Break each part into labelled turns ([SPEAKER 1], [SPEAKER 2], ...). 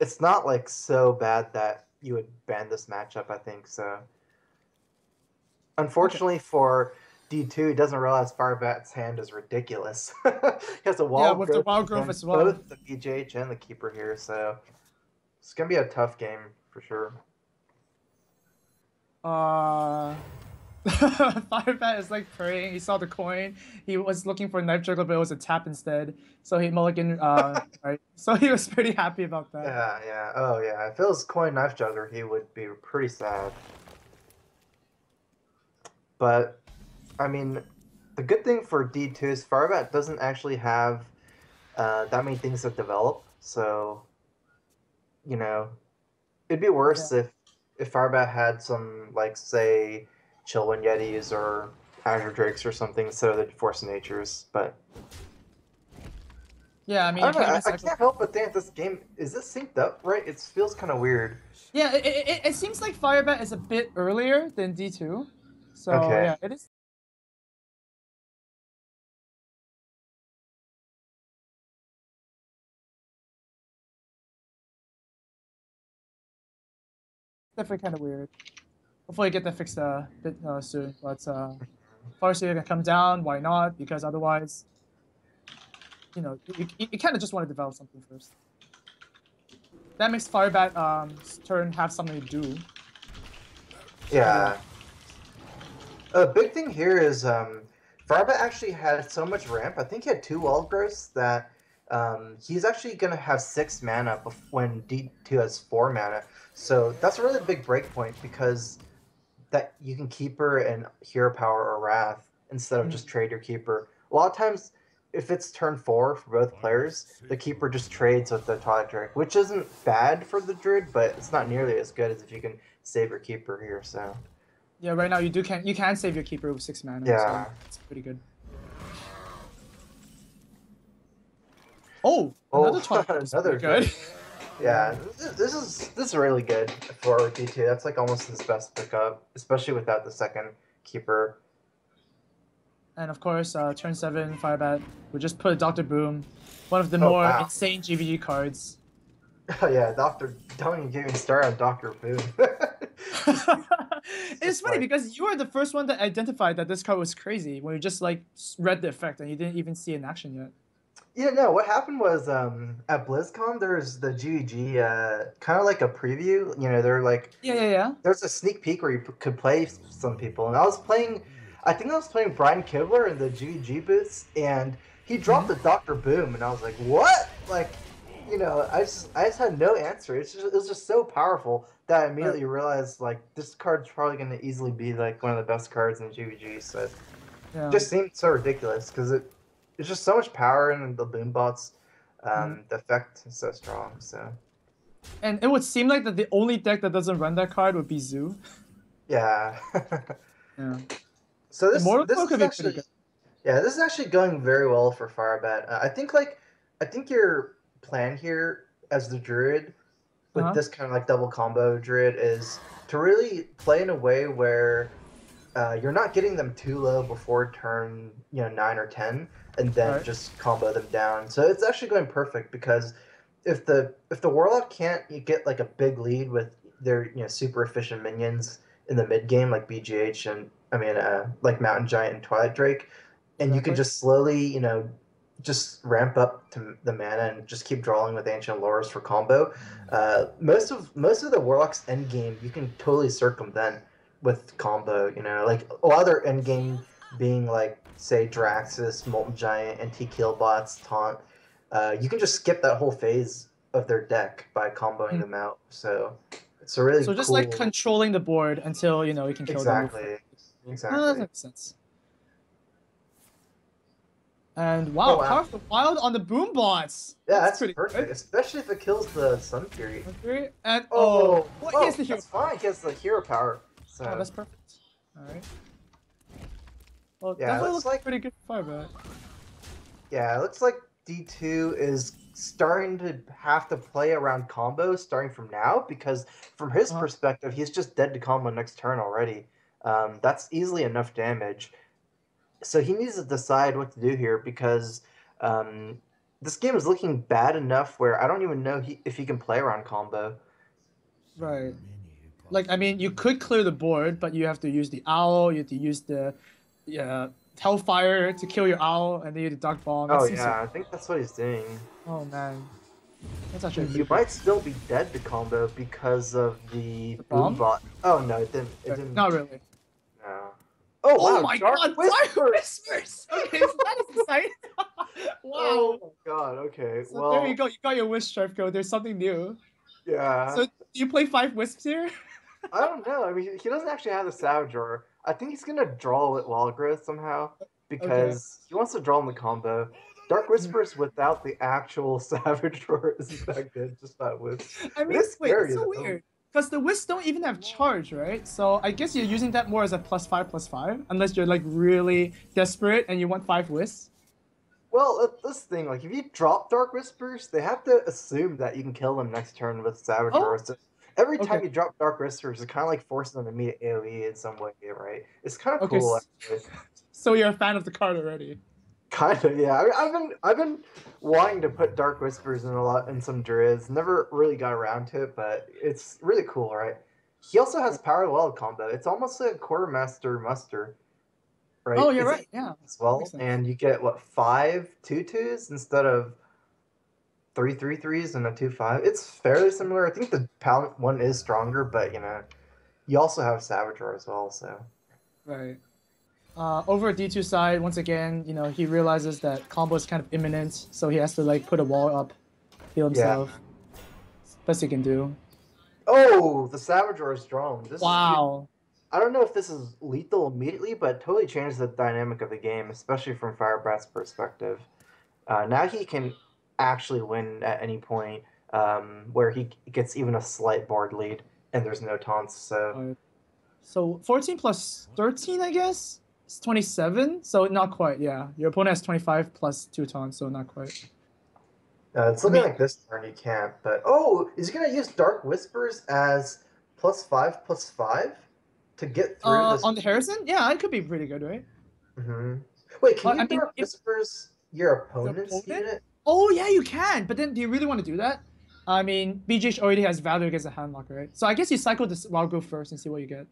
[SPEAKER 1] it's not like so bad that you would ban this matchup, I think. So
[SPEAKER 2] Okay.
[SPEAKER 1] unfortunately for D2, he doesn't realize Firebat's hand is ridiculous. He has a
[SPEAKER 2] Yeah,
[SPEAKER 1] wild
[SPEAKER 2] with the
[SPEAKER 1] growth
[SPEAKER 2] wild growth
[SPEAKER 1] and
[SPEAKER 2] as well.
[SPEAKER 1] both the BJH and the keeper here, so it's gonna be a tough game for sure.
[SPEAKER 2] Uh, Firebat is like praying. He saw the coin. He was looking for a knife juggler, but it was a tap instead. So he mulligan. Right. So he was pretty happy about that.
[SPEAKER 1] Yeah, yeah. Oh, yeah. If it was coin knife juggler, he would be pretty sad. But I mean, the good thing for D2 is Firebat doesn't actually have that many things to develop. So you know, it'd be
[SPEAKER 2] Yeah.
[SPEAKER 1] worse if Firebat had some like say Chillwind Yetis or Azure Drakes or something instead of the Force Natures. But
[SPEAKER 2] Yeah. I mean,
[SPEAKER 1] I
[SPEAKER 2] you
[SPEAKER 1] don't know.
[SPEAKER 2] can't even
[SPEAKER 1] I
[SPEAKER 2] cycle.
[SPEAKER 1] can't help but think this game is this synced up right? It feels kind of weird.
[SPEAKER 2] Yeah. It seems like Firebat is a bit earlier than D2. So
[SPEAKER 1] Okay.
[SPEAKER 2] yeah, it is definitely kind of weird. Hopefully, get that fixed a bit soon. But Farsi gonna come down. Why not? Because otherwise, you kind of just want to develop something first. That makes Firebat turn have something to do. Oh wow.
[SPEAKER 1] Yeah. A big thing here is Firebat actually had so much ramp. I think he had two wall growths that he's actually going to have 6 mana when D2 has 4 mana. So that's a really big break point because that you can keeper and hero power or wrath instead of just
[SPEAKER 2] Mm.
[SPEAKER 1] trade your keeper. A lot of times, if it's turn 4 for both players, the keeper just trades with the Twilight Drake, which isn't bad for the druid, but it's not nearly as good as if you can save your keeper here. So
[SPEAKER 2] Yeah, right now you can save your keeper with 6 mana, so
[SPEAKER 1] yeah.
[SPEAKER 2] it's pretty good. Oh,
[SPEAKER 1] Oh,
[SPEAKER 2] another Twilight is
[SPEAKER 1] another
[SPEAKER 2] pretty good.
[SPEAKER 1] drink.
[SPEAKER 2] Yeah.
[SPEAKER 1] Yeah, this is really good for D2. That's like almost his best pickup, especially without the second keeper.
[SPEAKER 2] And of course, turn 7 Firebat would just put Doctor Boom, one of the
[SPEAKER 1] Oh
[SPEAKER 2] more
[SPEAKER 1] wow.
[SPEAKER 2] insane GVG cards.
[SPEAKER 1] Oh yeah, Doctor. Don't even get me started on Doctor Boom. It's
[SPEAKER 2] It's
[SPEAKER 1] just
[SPEAKER 2] funny
[SPEAKER 1] like
[SPEAKER 2] because you were the first one that identified that this card was crazy when you just like read the effect and you didn't even see it in action yet.
[SPEAKER 1] yeah. No, what happened was at BlizzCon there's the GG kind of like a preview. They're like
[SPEAKER 2] Yeah, yeah, yeah.
[SPEAKER 1] there's a sneak peek where you could play some people, and I was playing. I think I was playing Brian Kibler in the GG booths, and he dropped
[SPEAKER 2] Mhm.
[SPEAKER 1] the Doctor Boom, and I was like, "What?" Like, I just had no answer. It was just so powerful that I
[SPEAKER 2] Right.
[SPEAKER 1] immediately realized like this card's probably going to easily be like one of the best cards in GVG. So it
[SPEAKER 2] Yeah.
[SPEAKER 1] just seemed so ridiculous because it's just so much power in the boom bots.
[SPEAKER 2] Mhm.
[SPEAKER 1] The effect is so strong. So
[SPEAKER 2] And it would seem like that the only deck that doesn't run that card would be Zoo.
[SPEAKER 1] yeah.
[SPEAKER 2] Yeah.
[SPEAKER 1] So
[SPEAKER 2] Immortal
[SPEAKER 1] this
[SPEAKER 2] Coil
[SPEAKER 1] is
[SPEAKER 2] could be pretty
[SPEAKER 1] actually
[SPEAKER 2] good.
[SPEAKER 1] Yeah, this is actually going very well for Firebat. I think your plan here as the druid with
[SPEAKER 2] Uh-huh.
[SPEAKER 1] this kind of like double combo druid is to really play in a way where you're not getting them too low before turn 9 or 10, and
[SPEAKER 2] All
[SPEAKER 1] then
[SPEAKER 2] right.
[SPEAKER 1] just combo them down. So it's actually going perfect because if the warlock can't you get like a big lead with their super efficient minions in the mid game like BGH and I mean like Mountain Giant and Twilight Drake, and you could
[SPEAKER 2] Exactly.
[SPEAKER 1] just slowly just ramp up to the mana and just keep drawing with ancient lores for combo. Most of the warlocks end game you can totally circumvent with combo. Like a lot of their end game being like say Draxus, Molten Giant, NT Killbots, Taunt. You can just skip that whole phase of their deck by comboing
[SPEAKER 2] Mm.
[SPEAKER 1] them out. So it's a really
[SPEAKER 2] So just like
[SPEAKER 1] cool.
[SPEAKER 2] controlling the board until you can kill them with.
[SPEAKER 1] Exactly.
[SPEAKER 2] Oh, that
[SPEAKER 1] Exactly.
[SPEAKER 2] makes sense. And
[SPEAKER 1] Oh
[SPEAKER 2] wow,
[SPEAKER 1] wow.
[SPEAKER 2] Powerful Wild on the boom bots.
[SPEAKER 1] Yeah,
[SPEAKER 2] That's
[SPEAKER 1] that's
[SPEAKER 2] pretty
[SPEAKER 1] perfect,
[SPEAKER 2] good.
[SPEAKER 1] especially if it kills the Sun Fury.
[SPEAKER 2] Okay. And oh,
[SPEAKER 1] Oh,
[SPEAKER 2] what is
[SPEAKER 1] oh,
[SPEAKER 2] the hero
[SPEAKER 1] that's
[SPEAKER 2] power?
[SPEAKER 1] fine. He has the hero power.
[SPEAKER 2] Oh,
[SPEAKER 1] So
[SPEAKER 2] that's perfect. All right. Well,
[SPEAKER 1] yeah, it
[SPEAKER 2] definitely
[SPEAKER 1] looks
[SPEAKER 2] looking
[SPEAKER 1] like
[SPEAKER 2] pretty good for Firebat.
[SPEAKER 1] yeah, it looks like D2 is starting to have to play around combos starting from now because from his
[SPEAKER 2] Uh-huh.
[SPEAKER 1] perspective, he's just dead to combo next turn already. That's easily enough damage. So he needs to decide what to do here because um, this game is looking bad enough where I don't even know if he can play around combo.
[SPEAKER 2] Right. Like, I mean, you could clear the board, but you have to use the owl, you have to use the hellfire to kill your owl, and then you have the dark bomb. That
[SPEAKER 1] Oh
[SPEAKER 2] seems
[SPEAKER 1] yeah, I think that's what he's doing.
[SPEAKER 2] Oh man. That's actually
[SPEAKER 1] You might still be dead to combo because of the
[SPEAKER 2] The
[SPEAKER 1] boom
[SPEAKER 2] bomb?
[SPEAKER 1] bot. Oh no, it didn't. It didn't.
[SPEAKER 2] Not really.
[SPEAKER 1] No. Oh wow!
[SPEAKER 2] Oh my
[SPEAKER 1] Dark
[SPEAKER 2] god,
[SPEAKER 1] Whisper!
[SPEAKER 2] Dark Whispers! Okay, so that is exciting. Wow.
[SPEAKER 1] Oh my god, okay.
[SPEAKER 2] So
[SPEAKER 1] Well,
[SPEAKER 2] there you go. You got your Wisp Strife code. There's something new.
[SPEAKER 1] yeah.
[SPEAKER 2] So do you play 5 Wisps here?
[SPEAKER 1] I don't know. I mean, he doesn't actually have the Savage Roar. I think he's gonna draw with Wild Growth somehow because he wants to draw in the combo. Dark Whispers without the actual Savage Roar isn't that good. Just that Wisp.
[SPEAKER 2] I mean,
[SPEAKER 1] It's
[SPEAKER 2] wait,
[SPEAKER 1] scary,
[SPEAKER 2] it's so
[SPEAKER 1] though.
[SPEAKER 2] weird. Because the Wisps don't even have charge, right? So I guess you're using that more as a +5/+5, unless you're like really desperate and you want 5 Wisps.
[SPEAKER 1] Well, this thing, like, if you drop Dark Whispers, they have to assume that you can kill them next turn with Savage Roar. So every time you drop Dark Whispers, it kind of like forces them to meet AoE in some way, right? It's kind of cool, actually.
[SPEAKER 2] So you're a fan of the card already?
[SPEAKER 1] Kind of, yeah. I mean, I've been wanting to put Dark Whispers in some Druids. Never really got around to it, but it's really cool, right? He also has Parallel combo. It's almost like a Quartermaster Muster, right?
[SPEAKER 2] Oh, you're right. Yeah.
[SPEAKER 1] As well, and you get what 5 2/2s instead of 3 3/3s and a 2/5. It's fairly similar. I think the Paladin one is stronger, but you also have Savage Roar as well. So
[SPEAKER 2] right. Over at D2 side, once again, he realizes that combo is kind of imminent, so he has to like put a wall up, heal himself. Yeah. Best he can do.
[SPEAKER 1] Oh, the Savage Roar is drawn.
[SPEAKER 2] Wow.
[SPEAKER 1] I don't know if this is lethal immediately, but it totally changes the dynamic of the game, especially from Firebat's perspective. Now he can actually win at any point, where he gets even a slight board lead, and there's no taunts.
[SPEAKER 2] So 14 plus 13, I guess? It's 27, so not quite, yeah. Your opponent has 25 plus 2 taunts, so not quite.
[SPEAKER 1] It's looking like this turn you can't, but... Oh, is he going to use Dark Whispers as +5/+5 to get through this?
[SPEAKER 2] On the Harrison? Yeah, it could be pretty good, right?
[SPEAKER 1] Mm-hmm. Wait, can you Dark Whispers your opponent's unit?
[SPEAKER 2] Oh, yeah, you can, but then do you really want to do that? I mean, BGH already has value against a handlock, right? So I guess you cycle this Wild Growth first and see what you get.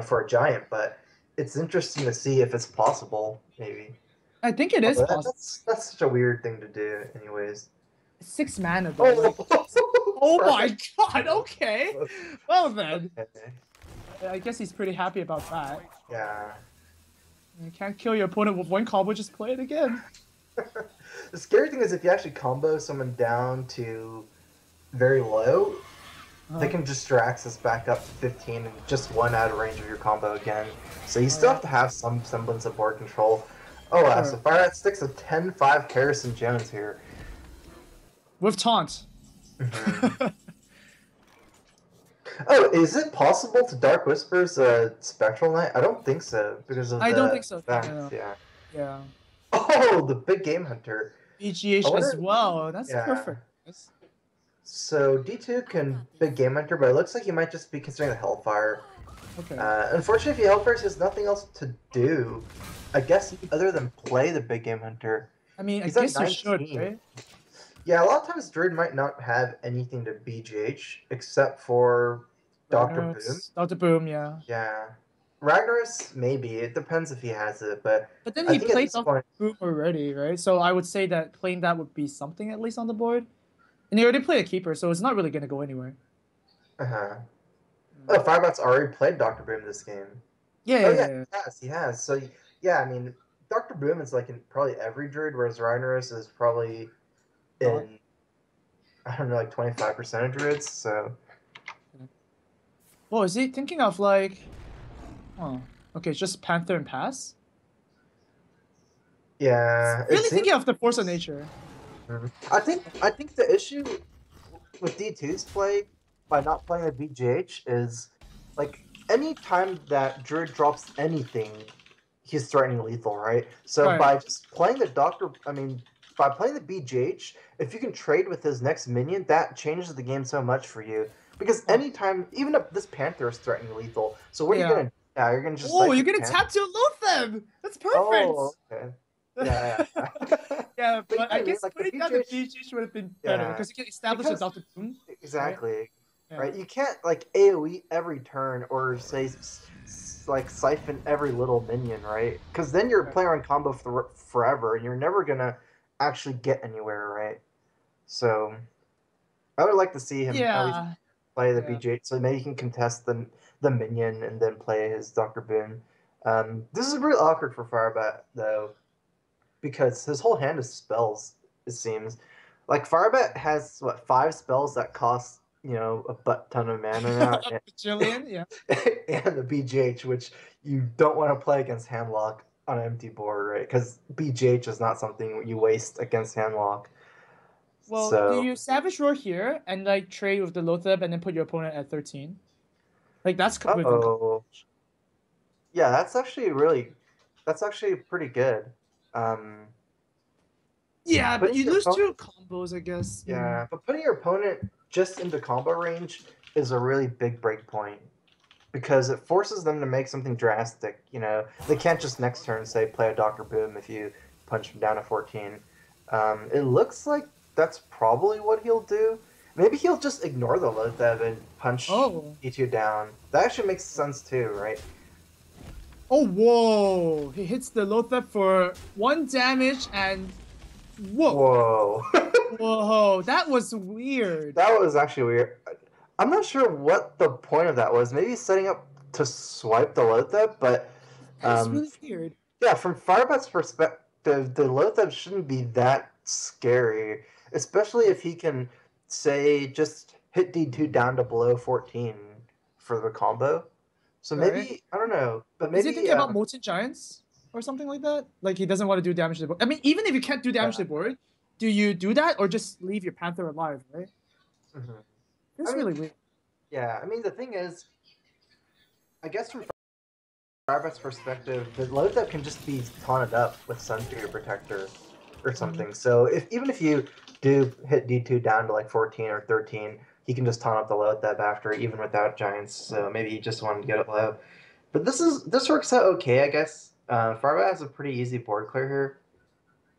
[SPEAKER 1] For a giant, but it's interesting to see if it's possible, maybe.
[SPEAKER 2] I think it is possible.
[SPEAKER 1] That's such a weird thing to do, anyways.
[SPEAKER 2] 6 mana, though. Oh my god, okay. Well then. Okay. I guess he's pretty happy about that.
[SPEAKER 1] Yeah.
[SPEAKER 2] You can't kill your opponent with 1 combo, just play it again.
[SPEAKER 1] The scary thing is if you actually combo someone down to very low, they can just Jiraxis back up to 15 and just 1 out of range of your combo again. So you still have to have some semblance of board control. Oh wow, so Firebat sticks a 10-5 Harrison Jones here.
[SPEAKER 2] With taunt.
[SPEAKER 1] Mm-hmm. Oh, is it possible to Dark Whispers Spectral Knight? I don't think so, because of
[SPEAKER 2] I don't think so.
[SPEAKER 1] Yeah. Oh, the Big Game Hunter.
[SPEAKER 2] BGH as well. That's perfect.
[SPEAKER 1] So D2 can Big Game Hunter, but it looks like he might just be considering the Hellfire.
[SPEAKER 2] Okay.
[SPEAKER 1] Unfortunately, if he Hellfires, he has nothing else to do, I guess, other than play the Big Game Hunter.
[SPEAKER 2] I mean, I guess you should, right?
[SPEAKER 1] Yeah, a lot of times Druid might not have anything to BGH except for Dr. Boom.
[SPEAKER 2] Dr. Boom, yeah.
[SPEAKER 1] Yeah. Ragnaros, maybe. It depends if he has it, but
[SPEAKER 2] then he played Dr. Boom already, right? So I would say that playing that would be something at least on the board. And he already played a Keeper, so it's not really going to go anywhere.
[SPEAKER 1] Uh-huh. Oh, Firebat's already played Dr. Boom this game.
[SPEAKER 2] Yeah.
[SPEAKER 1] He has. So, yeah, I mean, Dr. Boom is like in probably every Druid, whereas Ragnaros is probably in, I don't know, like 25% of Druids, so...
[SPEAKER 2] Well, is he thinking of like... Oh, okay, it's just Panther and Pass?
[SPEAKER 1] Yeah.
[SPEAKER 2] Really thinking of the Force of Nature.
[SPEAKER 1] I think the issue with D2's play by not playing the BGH is, like, any time that Druid drops anything, he's threatening lethal, right? So by just playing the by playing the BGH, if you can trade with his next minion, that changes the game so much for you. Because anytime, even if this Panther is threatening lethal, so what are you going to do? Yeah, you're going to just...
[SPEAKER 2] Oh, you're going to tap to loot them! That's perfect!
[SPEAKER 1] Oh, okay. Yeah.
[SPEAKER 2] Yeah,
[SPEAKER 1] But you know
[SPEAKER 2] but I
[SPEAKER 1] what I mean?
[SPEAKER 2] guess
[SPEAKER 1] Like the
[SPEAKER 2] putting down the
[SPEAKER 1] BGH,
[SPEAKER 2] BGH would have been better
[SPEAKER 1] yeah,
[SPEAKER 2] because you can establish a
[SPEAKER 1] because
[SPEAKER 2] Dr. Boom, right?
[SPEAKER 1] exactly,
[SPEAKER 2] Yeah.
[SPEAKER 1] right. You can't like AOE every turn or say like siphon every little minion, right? Because then you're
[SPEAKER 2] Right.
[SPEAKER 1] playing on combo for forever, and you're never gonna actually get anywhere, right? So I would like to see him at least
[SPEAKER 2] Yeah.
[SPEAKER 1] play the
[SPEAKER 2] Yeah.
[SPEAKER 1] BGH, so maybe he can contest the minion and then play his Dr. Boon. This is really awkward for Firebat though, because his whole hand is spells. It seems like Firebat has what 5 spells that cost a butt ton of mana now,
[SPEAKER 2] A bajillion, yeah.
[SPEAKER 1] and the BGH, which you don't want to play against handlock on an empty board, right? Because BGH is not something you waste against handlock.
[SPEAKER 2] Well, do
[SPEAKER 1] So,
[SPEAKER 2] you Savage Roar here and like trade with the Lothab and then put your opponent at 13? Like that's with
[SPEAKER 1] oh, yeah, that's actually pretty good. Um,
[SPEAKER 2] yeah, but
[SPEAKER 1] putting
[SPEAKER 2] you
[SPEAKER 1] your
[SPEAKER 2] lose
[SPEAKER 1] opponent,
[SPEAKER 2] two combos, I guess.
[SPEAKER 1] yeah, but putting your opponent just into combo range is a really big break point because it forces them to make something drastic. They can't just next turn say play a Doctor Boom if you punch him down to 14. It looks like that's probably what he'll do. Maybe he'll just ignore the Lothab and punch
[SPEAKER 2] Oh.
[SPEAKER 1] E2 down. That actually makes sense too, right?
[SPEAKER 2] Oh, whoa! He hits the Lothab for 1 damage and whoa,
[SPEAKER 1] Whoa.
[SPEAKER 2] whoa! That was weird.
[SPEAKER 1] That was actually weird. I'm not sure what the point of that was. Maybe he's setting up to swipe the Lothab, but
[SPEAKER 2] That is
[SPEAKER 1] um,
[SPEAKER 2] really weird.
[SPEAKER 1] yeah, from Firebat's perspective, the Lothab shouldn't be that scary, especially if he can, say, just hit D2 down to below 14 for the combo. So
[SPEAKER 2] Right?
[SPEAKER 1] maybe, I don't know, but
[SPEAKER 2] Is he
[SPEAKER 1] maybe,
[SPEAKER 2] thinking about Molten Giants or something like that? Like he doesn't want to do damage to the board. I mean, even if you can't do damage to
[SPEAKER 1] yeah.
[SPEAKER 2] the board, do you do that or just leave your Panther alive? Right?
[SPEAKER 1] Mhm. I
[SPEAKER 2] That's
[SPEAKER 1] mean,
[SPEAKER 2] really weird.
[SPEAKER 1] yeah, I mean, the thing is, I guess from Firebat's perspective, the Lothab can just be taunted up with Sunfear Protector or something. So even if you do hit D2 down to like 14 or 13, he can just taunt up the Lothab after, even without Giants. So maybe he just wanted to get it low. But this works out okay, I guess. Firebat has a pretty easy board clear here.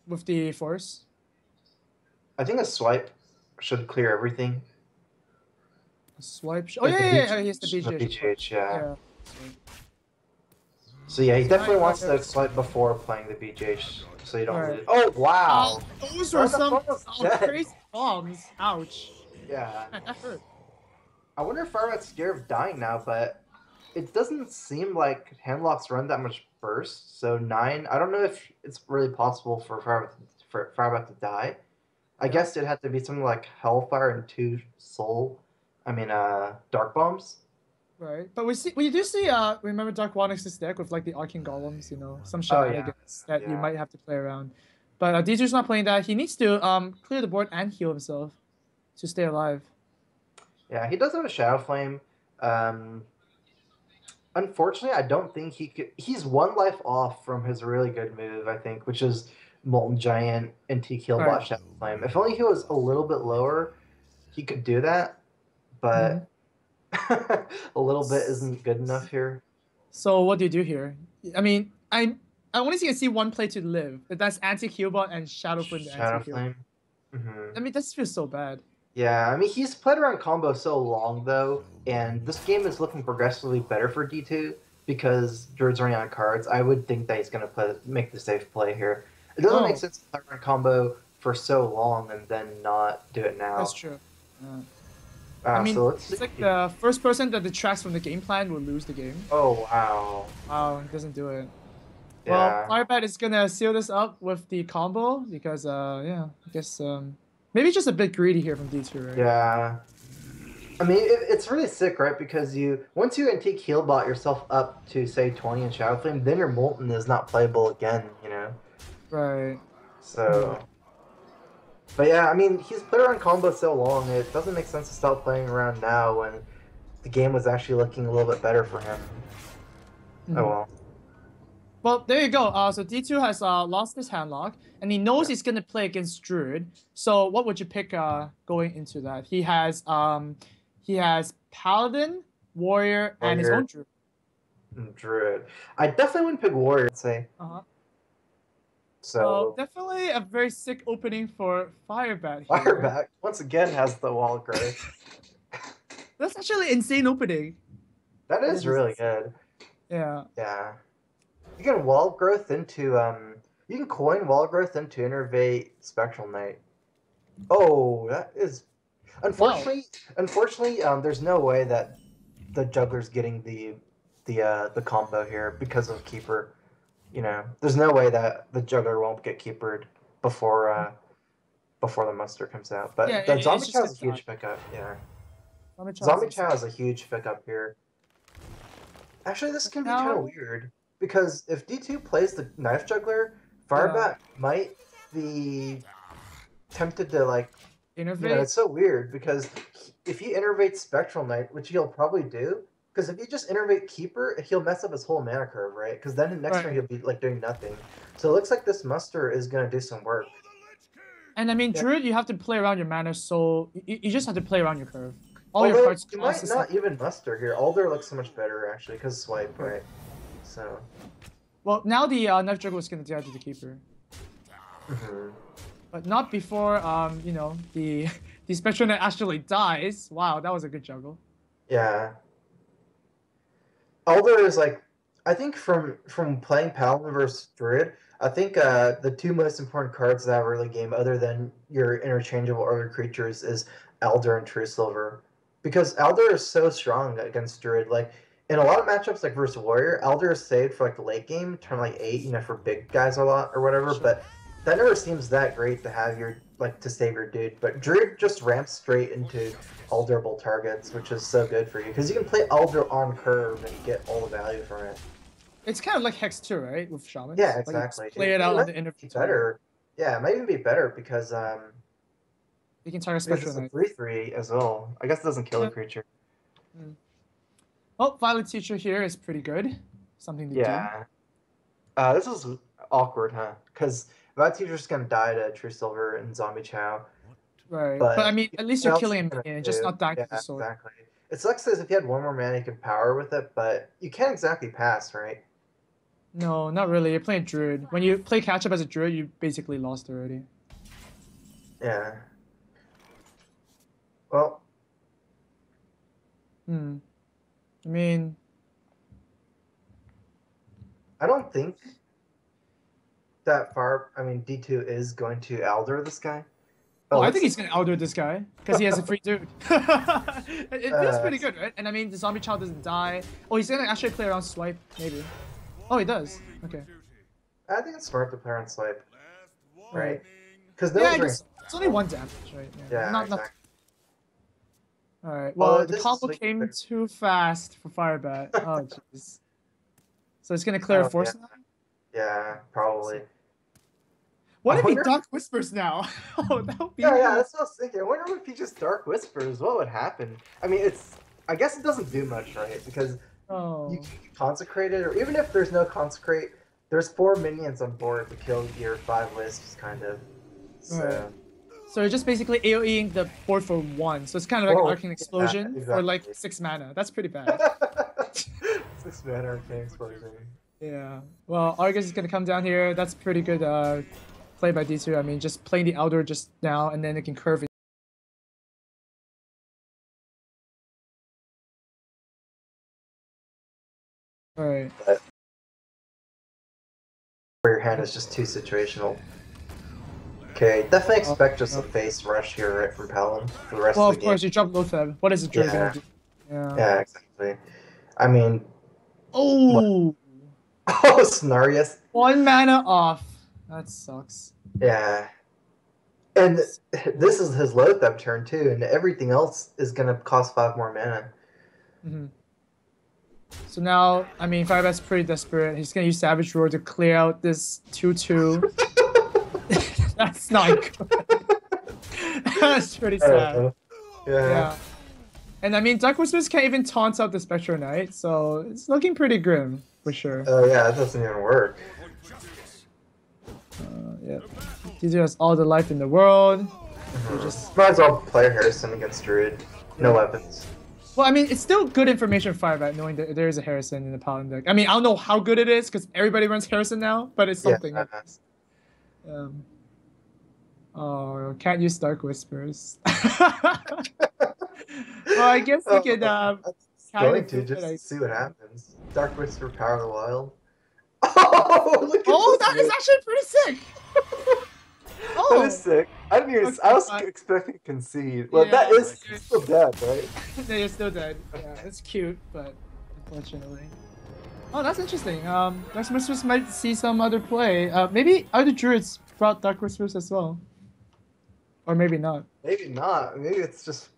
[SPEAKER 2] With the force.
[SPEAKER 1] I think a swipe should clear everything.
[SPEAKER 2] Swipe. Oh
[SPEAKER 1] Like
[SPEAKER 2] yeah,
[SPEAKER 1] the
[SPEAKER 2] yeah, yeah. He has the
[SPEAKER 1] BGH, the
[SPEAKER 2] BGH.
[SPEAKER 1] BGH, yeah.
[SPEAKER 2] Yeah.
[SPEAKER 1] So yeah, he
[SPEAKER 2] So now
[SPEAKER 1] definitely
[SPEAKER 2] you
[SPEAKER 1] wants to
[SPEAKER 2] have.
[SPEAKER 1] swipe before playing the BGH, so you don't
[SPEAKER 2] Right.
[SPEAKER 1] lose. Oh wow!
[SPEAKER 2] Those
[SPEAKER 1] Oh,
[SPEAKER 2] are
[SPEAKER 1] the
[SPEAKER 2] some
[SPEAKER 1] phone was dead.
[SPEAKER 2] crazy bombs. Ouch.
[SPEAKER 1] Yeah.
[SPEAKER 2] Man, that hurt.
[SPEAKER 1] I wonder if Firebat's scared of dying now, but it doesn't seem like handlocks run that much burst. So 9, I don't know if it's really possible for Firebat to die. I
[SPEAKER 2] Yeah.
[SPEAKER 1] guess it had to be something like Hellfire and 2 Soul. I mean, Dark Bombs.
[SPEAKER 2] Right. But we do see remember Dark Wanix's deck with like the Arcane Golems, some
[SPEAKER 1] Oh yeah,
[SPEAKER 2] shenanigans that you
[SPEAKER 1] yeah,
[SPEAKER 2] might have to play around. But D2's not playing that. He needs to clear the board and heal himself to stay alive.
[SPEAKER 1] yeah. He does have a Shadow Flame. Um, Unfortunately, I don't think he could. He's 1 life off from his really good move, I think, which is Molten Giant and T
[SPEAKER 2] Right.
[SPEAKER 1] Killbot Shadow Flame. If only he was a little bit lower, he could do that.
[SPEAKER 2] Mhm.
[SPEAKER 1] But a little bit isn't good enough here.
[SPEAKER 2] So what do you do here? I mean, I only see one play to live. That's anti-Healbot and Shadow Flame the
[SPEAKER 1] Shadow
[SPEAKER 2] anti-heal.
[SPEAKER 1] Flame. Hmm.
[SPEAKER 2] I mean, this feels so bad.
[SPEAKER 1] Yeah, I mean he's played around combo so long though, and this game is looking progressively better for D2 because Druid's running out of cards. I would think that he's gonna make the safe play here. It doesn't make
[SPEAKER 2] Oh,
[SPEAKER 1] sense to play around combo for so long and then not do it now.
[SPEAKER 2] that's true. I mean,
[SPEAKER 1] So let's
[SPEAKER 2] it's
[SPEAKER 1] see.
[SPEAKER 2] like the first person that detracts from the game plan will lose the game.
[SPEAKER 1] Oh wow.
[SPEAKER 2] Wow, it doesn't do it.
[SPEAKER 1] Yeah.
[SPEAKER 2] Well, Firebat is gonna seal this up with the combo because yeah, I guess maybe just a bit greedy here from D2, right?
[SPEAKER 1] Yeah. I mean, it's really sick, right? Because once you antique healbot yourself up to say 20 in Shadow Flame, then your Molten is not playable again.
[SPEAKER 2] Right.
[SPEAKER 1] So, but yeah, I mean, he's played around combo so long, it doesn't make sense to stop playing around now when the game was actually looking a little bit better for him. Oh well.
[SPEAKER 2] Well, there you go. So D2 has lost his handlock, and he knows he's gonna play against Druid. So what would you pick going into that? He has Paladin, Warrior, and his own
[SPEAKER 1] Warrior
[SPEAKER 2] Druid.
[SPEAKER 1] and Druid. I definitely wouldn't pick Warrior, I'd say.
[SPEAKER 2] Uh-huh.
[SPEAKER 1] So
[SPEAKER 2] definitely a very sick opening for Firebat here.
[SPEAKER 1] Firebat once again has the wall growth.
[SPEAKER 2] That's actually an insane opening.
[SPEAKER 1] That is really good.
[SPEAKER 2] Yeah.
[SPEAKER 1] Yeah. You can wall growth into you can coin wall growth into Innervate Spectral Knight. Oh, that is unfortunately there's no way that the juggler's getting the combo here because of Keeper. You know, there's no way that the juggler won't get keepered before before the monster comes out. But
[SPEAKER 2] Yeah,
[SPEAKER 1] the Zombie
[SPEAKER 2] it's
[SPEAKER 1] Chow
[SPEAKER 2] just
[SPEAKER 1] is a huge pickup, yeah.
[SPEAKER 2] Zombie
[SPEAKER 1] Chow is a huge pickup here. Actually, this can be
[SPEAKER 2] Now-
[SPEAKER 1] kind of weird because if D2 plays the knife juggler, Firebat might be tempted to like
[SPEAKER 2] Innervate.
[SPEAKER 1] You know, it's so weird because if you innervate Spectral Knight, which he'll probably do, because if you just innervate Keeper, he'll mess up his whole mana curve, right? Because then next turn he'll be like doing nothing. So it looks like this muster is gonna do some work.
[SPEAKER 2] And I mean, Druid, you have to play around your mana, so you just have to play around your curve. All
[SPEAKER 1] Although,
[SPEAKER 2] your cards.
[SPEAKER 1] You might not even muster here. Alder looks so much better actually because swipe, right? So.
[SPEAKER 2] Well, now the knife juggler is gonna die to the Keeper. But not before, you know, the Spectral Knight actually dies. Wow, that was a good juggle.
[SPEAKER 1] Yeah. Alder is like, I think from playing Paladin versus Druid, I think the two most important cards that early game, other than your interchangeable other creatures, is Alder and True Silver, because Alder is so strong against Druid. Like in a lot of matchups, like versus Warrior, Alder is saved for like the late game, turn like 8, you know, for big guys a lot or whatever. But that never seems that great to have your to save your dude. But Druid just ramps straight into Alderable targets, which is so good for you because you can play Alder on curve and get all the value from it.
[SPEAKER 2] It's kind of like Hex 2, right? With Shamans.
[SPEAKER 1] Yeah, exactly.
[SPEAKER 2] Like play it out on the interview.
[SPEAKER 1] Better. Yeah, it might even be better because
[SPEAKER 2] you can target Spectral Knight.
[SPEAKER 1] 3/3 as well. I guess it doesn't kill a creature.
[SPEAKER 2] Oh, Violet Teacher here is pretty good. Something to do.
[SPEAKER 1] Yeah. This is awkward, huh? Because Violet Teacher's just gonna die to True Silver and Zombie Chow.
[SPEAKER 2] Right. But I mean, at least you're killing him and just not dying to the sword.
[SPEAKER 1] Exactly. It sucks as if you had one more mana you could power with it, but you can't exactly pass, right?
[SPEAKER 2] No, not really. You're playing Druid. When you play catch up as a Druid, you basically lost already.
[SPEAKER 1] Yeah. Well.
[SPEAKER 2] I mean,
[SPEAKER 1] I don't think that D2 is going to Alder this guy.
[SPEAKER 2] Oh, I think he's going to Alder this guy because he has a free dude. It feels pretty good, right? And I mean, the Zombie Child doesn't die. Oh, he's going to actually play around Swipe, maybe. Oh, he does. Okay.
[SPEAKER 1] I think it's smart to play around Swipe. Right? Because
[SPEAKER 2] it's only 1 damage, right?
[SPEAKER 1] Yeah,
[SPEAKER 2] exactly. Alright, well, the combo came too fast for Firebat. Oh, jeez. So it's going to clear a force now?
[SPEAKER 1] Yeah, probably.
[SPEAKER 2] What if he Dark Whispers now? Oh, that would be...
[SPEAKER 1] Yeah, that's what I was thinking. I wonder if he just Dark Whispers, what would happen? I mean, I guess it doesn't do much, right? Because you can consecrate it, or even if there's no consecrate, there's 4 minions on board to kill your 5 wisps, kind of. So... Right.
[SPEAKER 2] So you're just basically AoEing the board for 1. So it's kind of like an Arcane Explosion for like 6 mana. That's pretty bad.
[SPEAKER 1] 6 mana Arcane Explosion.
[SPEAKER 2] Yeah. Well, Argus is going to come down here. That's pretty good play by D2. I mean, just playing the Elder just now, and then it can curve it. Alright.
[SPEAKER 1] Your hand is just too situational. Okay, definitely expect just a face rush here, right, from Paladin for the rest of the game. Well, of
[SPEAKER 2] course, you drop Lotheb. What is the Druid gonna do?
[SPEAKER 1] Yeah, exactly. I mean...
[SPEAKER 2] Oh!
[SPEAKER 1] Oh, Snarius.
[SPEAKER 2] 1 mana off. That sucks.
[SPEAKER 1] Yeah. And this is his Lotheb turn, too, and everything else is gonna cost 5 more mana.
[SPEAKER 2] So now, I mean, Firebat's pretty desperate. He's gonna use Savage Roar to clear out this 2/2. That's not good. That's pretty sad. Yeah. And I mean, Dark Whispers can't even taunt out the Spectral Knight, so it's looking pretty grim, for sure.
[SPEAKER 1] Oh yeah, it doesn't even work.
[SPEAKER 2] Yeah. D2 has all the life in the world.
[SPEAKER 1] Just might as well play Harrison against Druid. No weapons.
[SPEAKER 2] Well, I mean, it's still good information for Firebat, knowing that there is a Harrison in the Paladin deck. I mean, I don't know how good it is, because everybody runs Harrison now, but it's something. Oh, can't use Dark Whispers. Well, I guess we could
[SPEAKER 1] I'm
[SPEAKER 2] kind
[SPEAKER 1] going
[SPEAKER 2] of do
[SPEAKER 1] to
[SPEAKER 2] it.
[SPEAKER 1] just to see what happens. Dark Whisper, Power of the Wild. Oh, look at
[SPEAKER 2] Oh,
[SPEAKER 1] this!
[SPEAKER 2] that is actually pretty sick.
[SPEAKER 1] That
[SPEAKER 2] Oh,
[SPEAKER 1] is sick. I didn't even.
[SPEAKER 2] okay,
[SPEAKER 1] I was
[SPEAKER 2] fine.
[SPEAKER 1] expecting concede. Well, that
[SPEAKER 2] Yeah,
[SPEAKER 1] is still dead, right?
[SPEAKER 2] no, you're still dead. Yeah, it's cute, but unfortunately. Oh, that's interesting. Dark Whispers might see some other play. Maybe other druids brought Dark Whispers as well, or maybe not.
[SPEAKER 1] Maybe not. Maybe it's just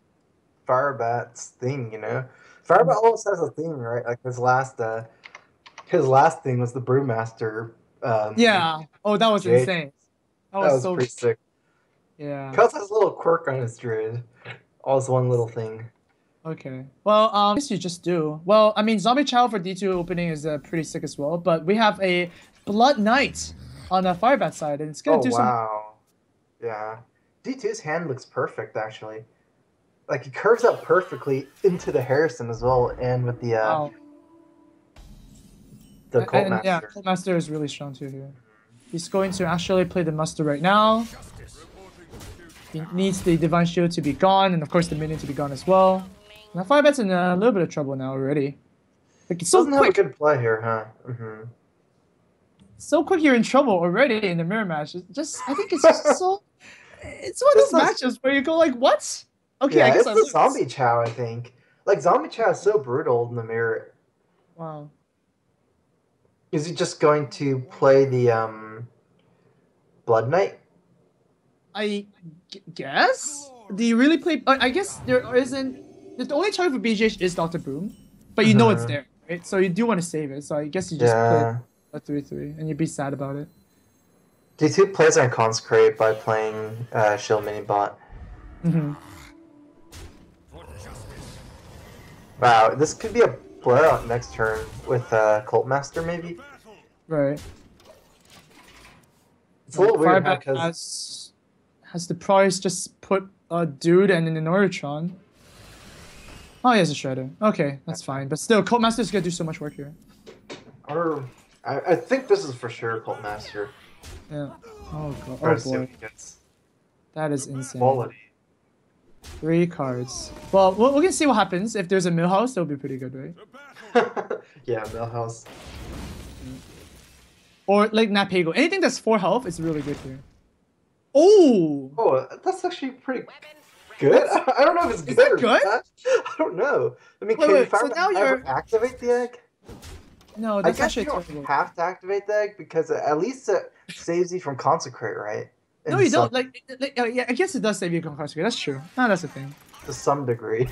[SPEAKER 1] Firebat's thing, you know. Firebat always has a thing, right? Like his last thing was the Brewmaster.
[SPEAKER 2] Yeah. Oh, that was
[SPEAKER 1] Jade.
[SPEAKER 2] insane. That
[SPEAKER 1] That
[SPEAKER 2] was
[SPEAKER 1] was
[SPEAKER 2] so.
[SPEAKER 1] pretty sick.
[SPEAKER 2] Yeah.
[SPEAKER 1] He also has a little quirk on his druid. Always one little thing.
[SPEAKER 2] Okay. Well, I guess you just do. Well, I mean, Zombie Child for D2 opening is pretty sick as well, but we have a Blood Knight on the Firebat side, and it's gonna do some.
[SPEAKER 1] Wow. Yeah. D2's hand looks perfect, actually. Like, he curves up perfectly into the Harrison as well, and with the
[SPEAKER 2] Wow.
[SPEAKER 1] Cult
[SPEAKER 2] And yeah,
[SPEAKER 1] Master.
[SPEAKER 2] Cult Master is really strong too here. He's going to actually play the Master right now. He needs the Divine Shield to be gone, and of course the minion to be gone as well. Now Firebat's in a little bit of trouble now already. Like it's so
[SPEAKER 1] Doesn't have a
[SPEAKER 2] quick.
[SPEAKER 1] good play here, huh? Mm-hmm.
[SPEAKER 2] So quick you're in trouble already in the mirror match. It's just I think it's just so it's one of
[SPEAKER 1] This
[SPEAKER 2] those
[SPEAKER 1] is-
[SPEAKER 2] matches where you go like, what? Okay,
[SPEAKER 1] Yeah,
[SPEAKER 2] I guess
[SPEAKER 1] it's the Zombie Chow, I think. Like, Zombie Chow is so brutal in the mirror.
[SPEAKER 2] Wow.
[SPEAKER 1] Is he just going to play the Blood Knight?
[SPEAKER 2] I guess? Do you really play? I guess there isn't. The only target for BGH is Dr. Boom, but you know it's there, right? So you do want to save it. So I guess you just play a 3/3 and you'd be sad about it.
[SPEAKER 1] D2 plays on Consecrate by playing Shield Mini Bot.
[SPEAKER 2] Mm-hmm.
[SPEAKER 1] Wow, this could be a blowout next turn with Cult Master, maybe?
[SPEAKER 2] Right.
[SPEAKER 1] It's a little weird
[SPEAKER 2] Firebat
[SPEAKER 1] because
[SPEAKER 2] has the price just put a dude and an Orotron. Oh, he has a Shredder. Okay, that's fine. But still, Cult Master's gonna do so much work here.
[SPEAKER 1] Or I think this is for sure Cult Master.
[SPEAKER 2] Yeah. Oh god.
[SPEAKER 1] Or
[SPEAKER 2] Oh
[SPEAKER 1] see what
[SPEAKER 2] boy.
[SPEAKER 1] he gets.
[SPEAKER 2] That is insane.
[SPEAKER 1] Quality.
[SPEAKER 2] 3 cards. Well, we're gonna see what happens. If there's a Millhouse, that'll be pretty good, right?
[SPEAKER 1] Yeah, Millhouse.
[SPEAKER 2] Or like Napego. Anything that's 4 health is really good here. Oh!
[SPEAKER 1] Oh, that's actually pretty good. I don't know if it's
[SPEAKER 2] Is
[SPEAKER 1] good
[SPEAKER 2] that
[SPEAKER 1] or
[SPEAKER 2] good?
[SPEAKER 1] bad. I don't know. I mean,
[SPEAKER 2] Wait,
[SPEAKER 1] can
[SPEAKER 2] wait, so
[SPEAKER 1] Firebat
[SPEAKER 2] now
[SPEAKER 1] ever
[SPEAKER 2] you're-
[SPEAKER 1] activate the egg?
[SPEAKER 2] No,
[SPEAKER 1] I
[SPEAKER 2] that's
[SPEAKER 1] guess
[SPEAKER 2] actually
[SPEAKER 1] you don't
[SPEAKER 2] terrible.
[SPEAKER 1] have to activate the egg because at least it saves you from Consecrate, right?
[SPEAKER 2] No, you don't. Like yeah, I guess it does save you from Consecrate. That's true. No, that's the thing.
[SPEAKER 1] To some degree.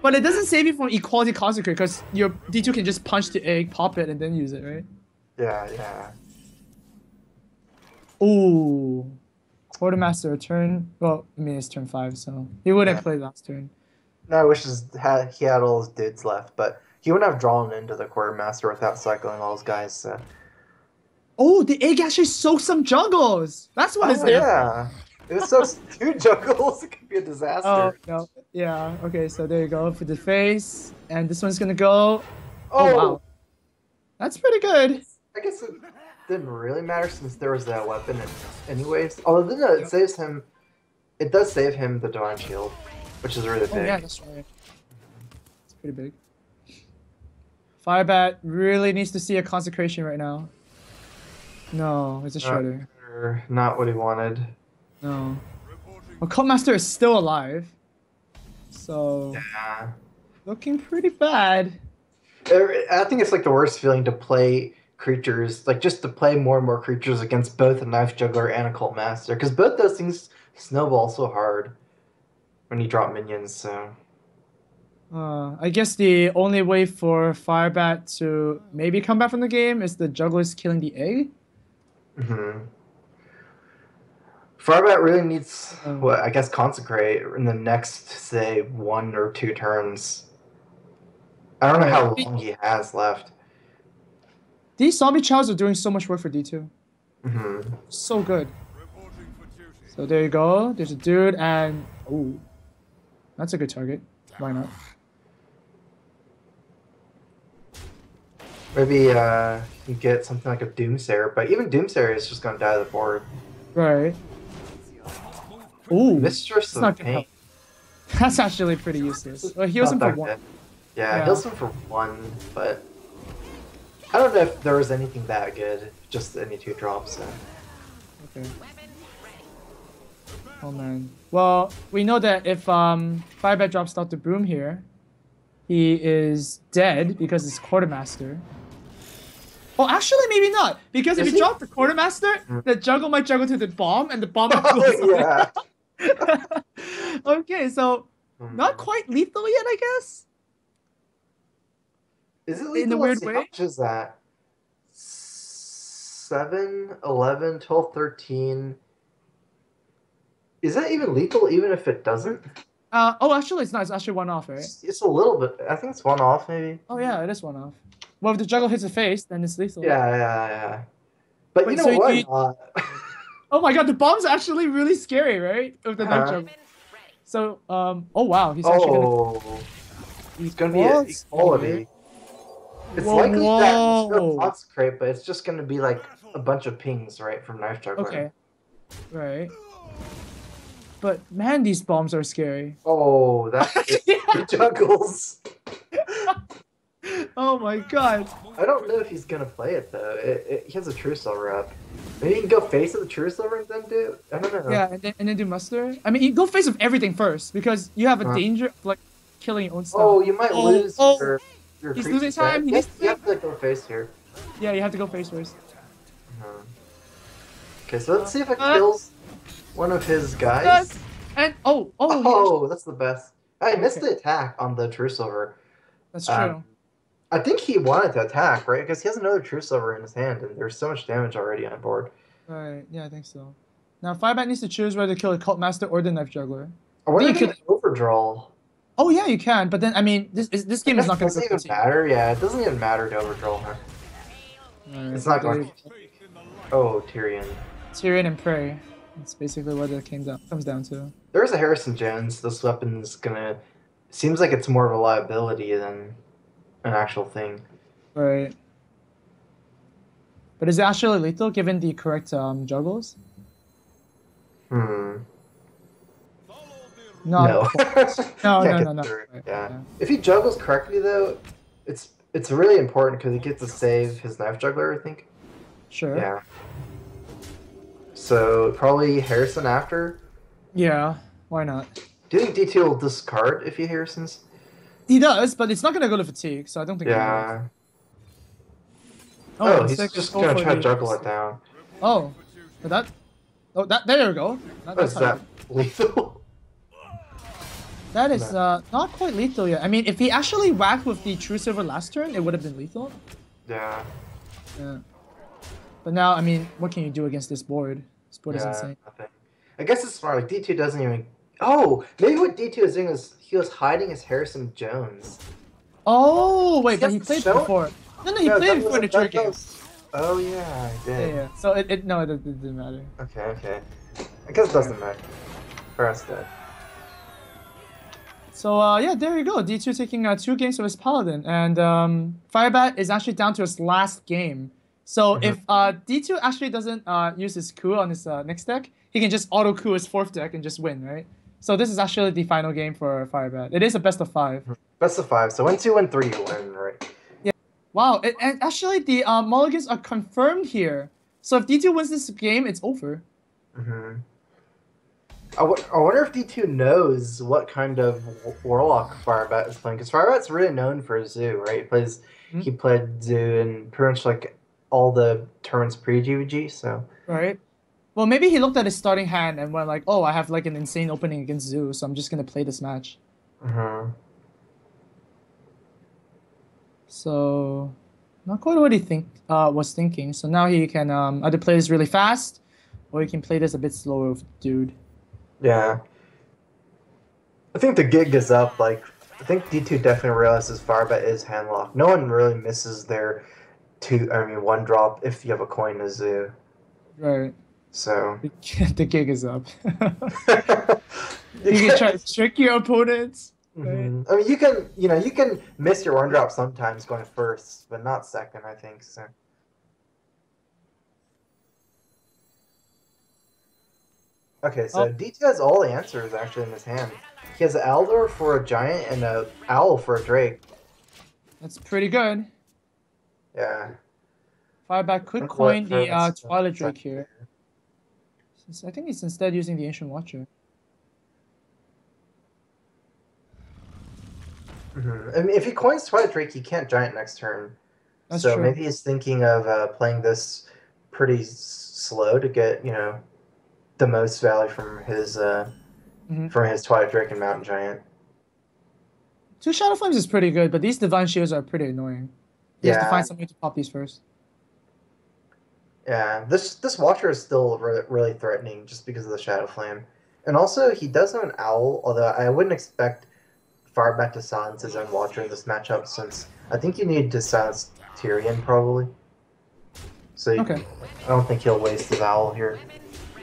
[SPEAKER 2] But it doesn't save you from Equality Consecrate because your D2 can just punch the egg, pop it, and then use it, right?
[SPEAKER 1] Yeah.
[SPEAKER 2] Ooh. Quartermaster turn. Well, I mean, it's turn 5, so he wouldn't play last turn.
[SPEAKER 1] No, I wish he had all his dudes left, but he wouldn't have drawn into the Quartermaster without cycling all his guys, so.
[SPEAKER 2] Oh, the egg actually soaks some juggles. That's what it's there.
[SPEAKER 1] Yeah. If it soaks 2 juggles, it could be a disaster.
[SPEAKER 2] Oh, no. Yeah, okay, so there you go for the face. And this one's gonna go.
[SPEAKER 1] Oh,
[SPEAKER 2] Wow. That's pretty good.
[SPEAKER 1] I guess it didn't really matter since there was that weapon anyways. Although no, it saves him. It does save him the Divine Shield, which is really big.
[SPEAKER 2] Oh, yeah, that's right. It's pretty big. Firebat really needs to see a consecration right now. No, it's a Shredder.
[SPEAKER 1] Not what he wanted.
[SPEAKER 2] No. Well, Cult Master is still alive. So,
[SPEAKER 1] Yeah.
[SPEAKER 2] looking pretty bad.
[SPEAKER 1] I think it's like the worst feeling to play creatures, like just to play more and more creatures against both a Knife Juggler and a Cult Master, because both those things snowball so hard when you drop minions, so.
[SPEAKER 2] I guess the only way for Firebat to maybe come back from the game is the Juggler's killing the egg.
[SPEAKER 1] Mm-hmm. Firebat really needs, I guess, Consecrate in the next, say, 1 or 2 turns. I don't know how long he has left.
[SPEAKER 2] These zombie chows are doing so much work for D2.
[SPEAKER 1] Mm-hmm.
[SPEAKER 2] So good. So there you go. There's a dude and... Ooh. That's a good target. Why not?
[SPEAKER 1] Maybe you get something like a Doomsayer, but even Doomsayer is just going to die to the board.
[SPEAKER 2] Right. Ooh,
[SPEAKER 1] Mistress
[SPEAKER 2] it's
[SPEAKER 1] of
[SPEAKER 2] not gonna
[SPEAKER 1] Pain.
[SPEAKER 2] help. That's actually pretty useless. Well, heals him
[SPEAKER 1] Not
[SPEAKER 2] for
[SPEAKER 1] that
[SPEAKER 2] one.
[SPEAKER 1] good. Yeah,
[SPEAKER 2] Yeah.
[SPEAKER 1] heals him for 1, but I don't know if there was anything that good. Just any 2 drops. So.
[SPEAKER 2] Okay. Oh man. Well, we know that if Firebat drops out the broom here, he is dead because it's quartermaster. Oh, actually, maybe not. Because if
[SPEAKER 1] Is
[SPEAKER 2] you
[SPEAKER 1] he?
[SPEAKER 2] drop the quartermaster,
[SPEAKER 1] Mm.
[SPEAKER 2] the juggle might juggle to the bomb, and the bomb might blow
[SPEAKER 1] Oh yeah.
[SPEAKER 2] Okay, so not
[SPEAKER 1] Hmm.
[SPEAKER 2] quite lethal yet, I guess.
[SPEAKER 1] Is it
[SPEAKER 2] In a
[SPEAKER 1] lethal? Let's
[SPEAKER 2] weird
[SPEAKER 1] see. How
[SPEAKER 2] way.
[SPEAKER 1] much is that? 7, 11, 12, 13. Is that even lethal? Even if it doesn't?
[SPEAKER 2] Oh, actually, it's not. It's actually one off, right?
[SPEAKER 1] It's a little bit. I think it's 1 off, maybe.
[SPEAKER 2] Oh yeah, it is one off. Well, if the juggle hits the face, then it's lethal.
[SPEAKER 1] Yeah. But you
[SPEAKER 2] Wait,
[SPEAKER 1] know
[SPEAKER 2] so
[SPEAKER 1] what?
[SPEAKER 2] you... Oh my god, the bomb's actually really scary, right? With the knife juggle. So, oh wow, he's actually gonna...
[SPEAKER 1] Oh, it's gonna be an equality. It's
[SPEAKER 2] Whoa,
[SPEAKER 1] likely that it's no
[SPEAKER 2] whoa.
[SPEAKER 1] consecrate, but it's just gonna be like a bunch of pings, right, from knife juggling.
[SPEAKER 2] Okay, right. But man, these bombs are scary.
[SPEAKER 1] Oh, that it juggles.
[SPEAKER 2] Oh my god.
[SPEAKER 1] I don't know if he's gonna play it though. He has a true silver up. Maybe you can go face of the true silver and then do it. I don't know.
[SPEAKER 2] Yeah, and then do muster. I mean, you go face with everything first because you have a danger of like killing your own stuff.
[SPEAKER 1] Oh, you might lose your
[SPEAKER 2] he's
[SPEAKER 1] creep
[SPEAKER 2] losing time.
[SPEAKER 1] You have to go face here.
[SPEAKER 2] Yeah, you have to go face first.
[SPEAKER 1] Okay, so let's see if it kills one of his guys.
[SPEAKER 2] And
[SPEAKER 1] that's the best. I missed the attack on the true silver.
[SPEAKER 2] That's true.
[SPEAKER 1] I think he wanted to attack, right? Because he has another true silver in his hand, and there's so much damage already on board.
[SPEAKER 2] Right. Yeah, I think so. Now, Firebat needs to choose whether to kill the Cult Master or the Knife Juggler.
[SPEAKER 1] I wonder if you can overdraw.
[SPEAKER 2] Oh yeah, you can. But then, I mean, this game is not going to.
[SPEAKER 1] Doesn't even matter. Yeah, it doesn't even matter to overdraw her. Right, it's not going. Oh, Tyrion.
[SPEAKER 2] Tyrion and Prey. That's basically what it comes down to.
[SPEAKER 1] There's a Harrison Jones. This weapon's gonna. Seems like it's more of a liability than an actual thing.
[SPEAKER 2] Right. But is it actually lethal given the correct juggles?
[SPEAKER 1] No.
[SPEAKER 2] No. No.
[SPEAKER 1] Right, yeah. If he juggles correctly, though, it's really important because he gets to save his knife juggler, I think.
[SPEAKER 2] Sure.
[SPEAKER 1] Yeah. So probably Harrison after.
[SPEAKER 2] Yeah. Why not?
[SPEAKER 1] Do you think DTwo will discard if he Harrisons?
[SPEAKER 2] He does, but it's not gonna go to fatigue, so I don't think.
[SPEAKER 1] Yeah. He's just gonna try to juggle it down.
[SPEAKER 2] Oh, but that. Oh, that. There you go.
[SPEAKER 1] Is that lethal?
[SPEAKER 2] That is not quite lethal yet. I mean, if he actually whacked with the True Silver last turn, it would have been lethal.
[SPEAKER 1] Yeah.
[SPEAKER 2] Yeah. But now, I mean, what can you do against this board? This board is insane.
[SPEAKER 1] Nothing. I guess it's smart. Like DTwo doesn't even. Oh, maybe what DTwo is doing is he was hiding his Harrison Jones.
[SPEAKER 2] Oh wait, but he played before. No, he played before in the trick game.
[SPEAKER 1] Oh yeah, I did.
[SPEAKER 2] Yeah. So it didn't matter.
[SPEAKER 1] Okay. I guess it doesn't matter. For us, though.
[SPEAKER 2] So yeah, there you go. DTwo taking 2 games of his Paladin, and Firebat is actually down to his last game. So if DTwo actually doesn't use his coup on his next deck, he can just auto coup his 4th deck and just win, right? So this is actually the final game for Firebat. It is a best of 5.
[SPEAKER 1] Best of 5. So win 2, win 3, you win, right?
[SPEAKER 2] Yeah. Wow. And actually, the mulligans are confirmed here. So if DTwo wins this game, it's over.
[SPEAKER 1] I wonder if DTwo knows what kind of Warlock Firebat is playing, because Firebat's really known for Zoo, right? He played Zoo in pretty much like all the turns pre-GVG, so.
[SPEAKER 2] Right. Well, maybe he looked at his starting hand and went like, oh, I have like an insane opening against Zoo, so I'm just going to play this match. So, not quite what he was thinking. So now he can either play this really fast, or he can play this a bit slower with Dude.
[SPEAKER 1] Yeah. I think the gig is up. Like, I think DTwo definitely realizes Firebat is handlocked. No one really misses their 1 drop if you have a coin as Zoo.
[SPEAKER 2] Right.
[SPEAKER 1] So
[SPEAKER 2] the gig is up. You can try to trick your opponents. Right?
[SPEAKER 1] I mean, you can miss your 1 drop sometimes going first, but not second, I think. So. Okay,
[SPEAKER 2] Oh,
[SPEAKER 1] so D2 has all the answers actually in his hand. He has an Aldor for a giant and a owl for a drake.
[SPEAKER 2] that's pretty good.
[SPEAKER 1] Yeah.
[SPEAKER 2] Firebat could
[SPEAKER 1] Wonder what
[SPEAKER 2] coin the
[SPEAKER 1] Firebat's
[SPEAKER 2] Twilight
[SPEAKER 1] trying
[SPEAKER 2] Drake
[SPEAKER 1] to do.
[SPEAKER 2] here. I think he's instead using the Ancient Watcher.
[SPEAKER 1] I mean, if he coins Twilight Drake, he can't giant next turn.
[SPEAKER 2] That's
[SPEAKER 1] So
[SPEAKER 2] true.
[SPEAKER 1] maybe he's thinking of playing this pretty slow to get, the most value from his Twilight Drake and Mountain Giant.
[SPEAKER 2] 2 Shadow Flames is pretty good, but these Divine Shields are pretty annoying. He has to find something to pop these first.
[SPEAKER 1] Yeah, this Watcher is still really threatening just because of the Shadow Flame. And also, he does have an Owl, although I wouldn't expect Firebat to silence his own Watcher in this matchup, since I think you need to silence Tyrion, probably. So
[SPEAKER 2] Okay.
[SPEAKER 1] I don't think he'll waste his Owl here.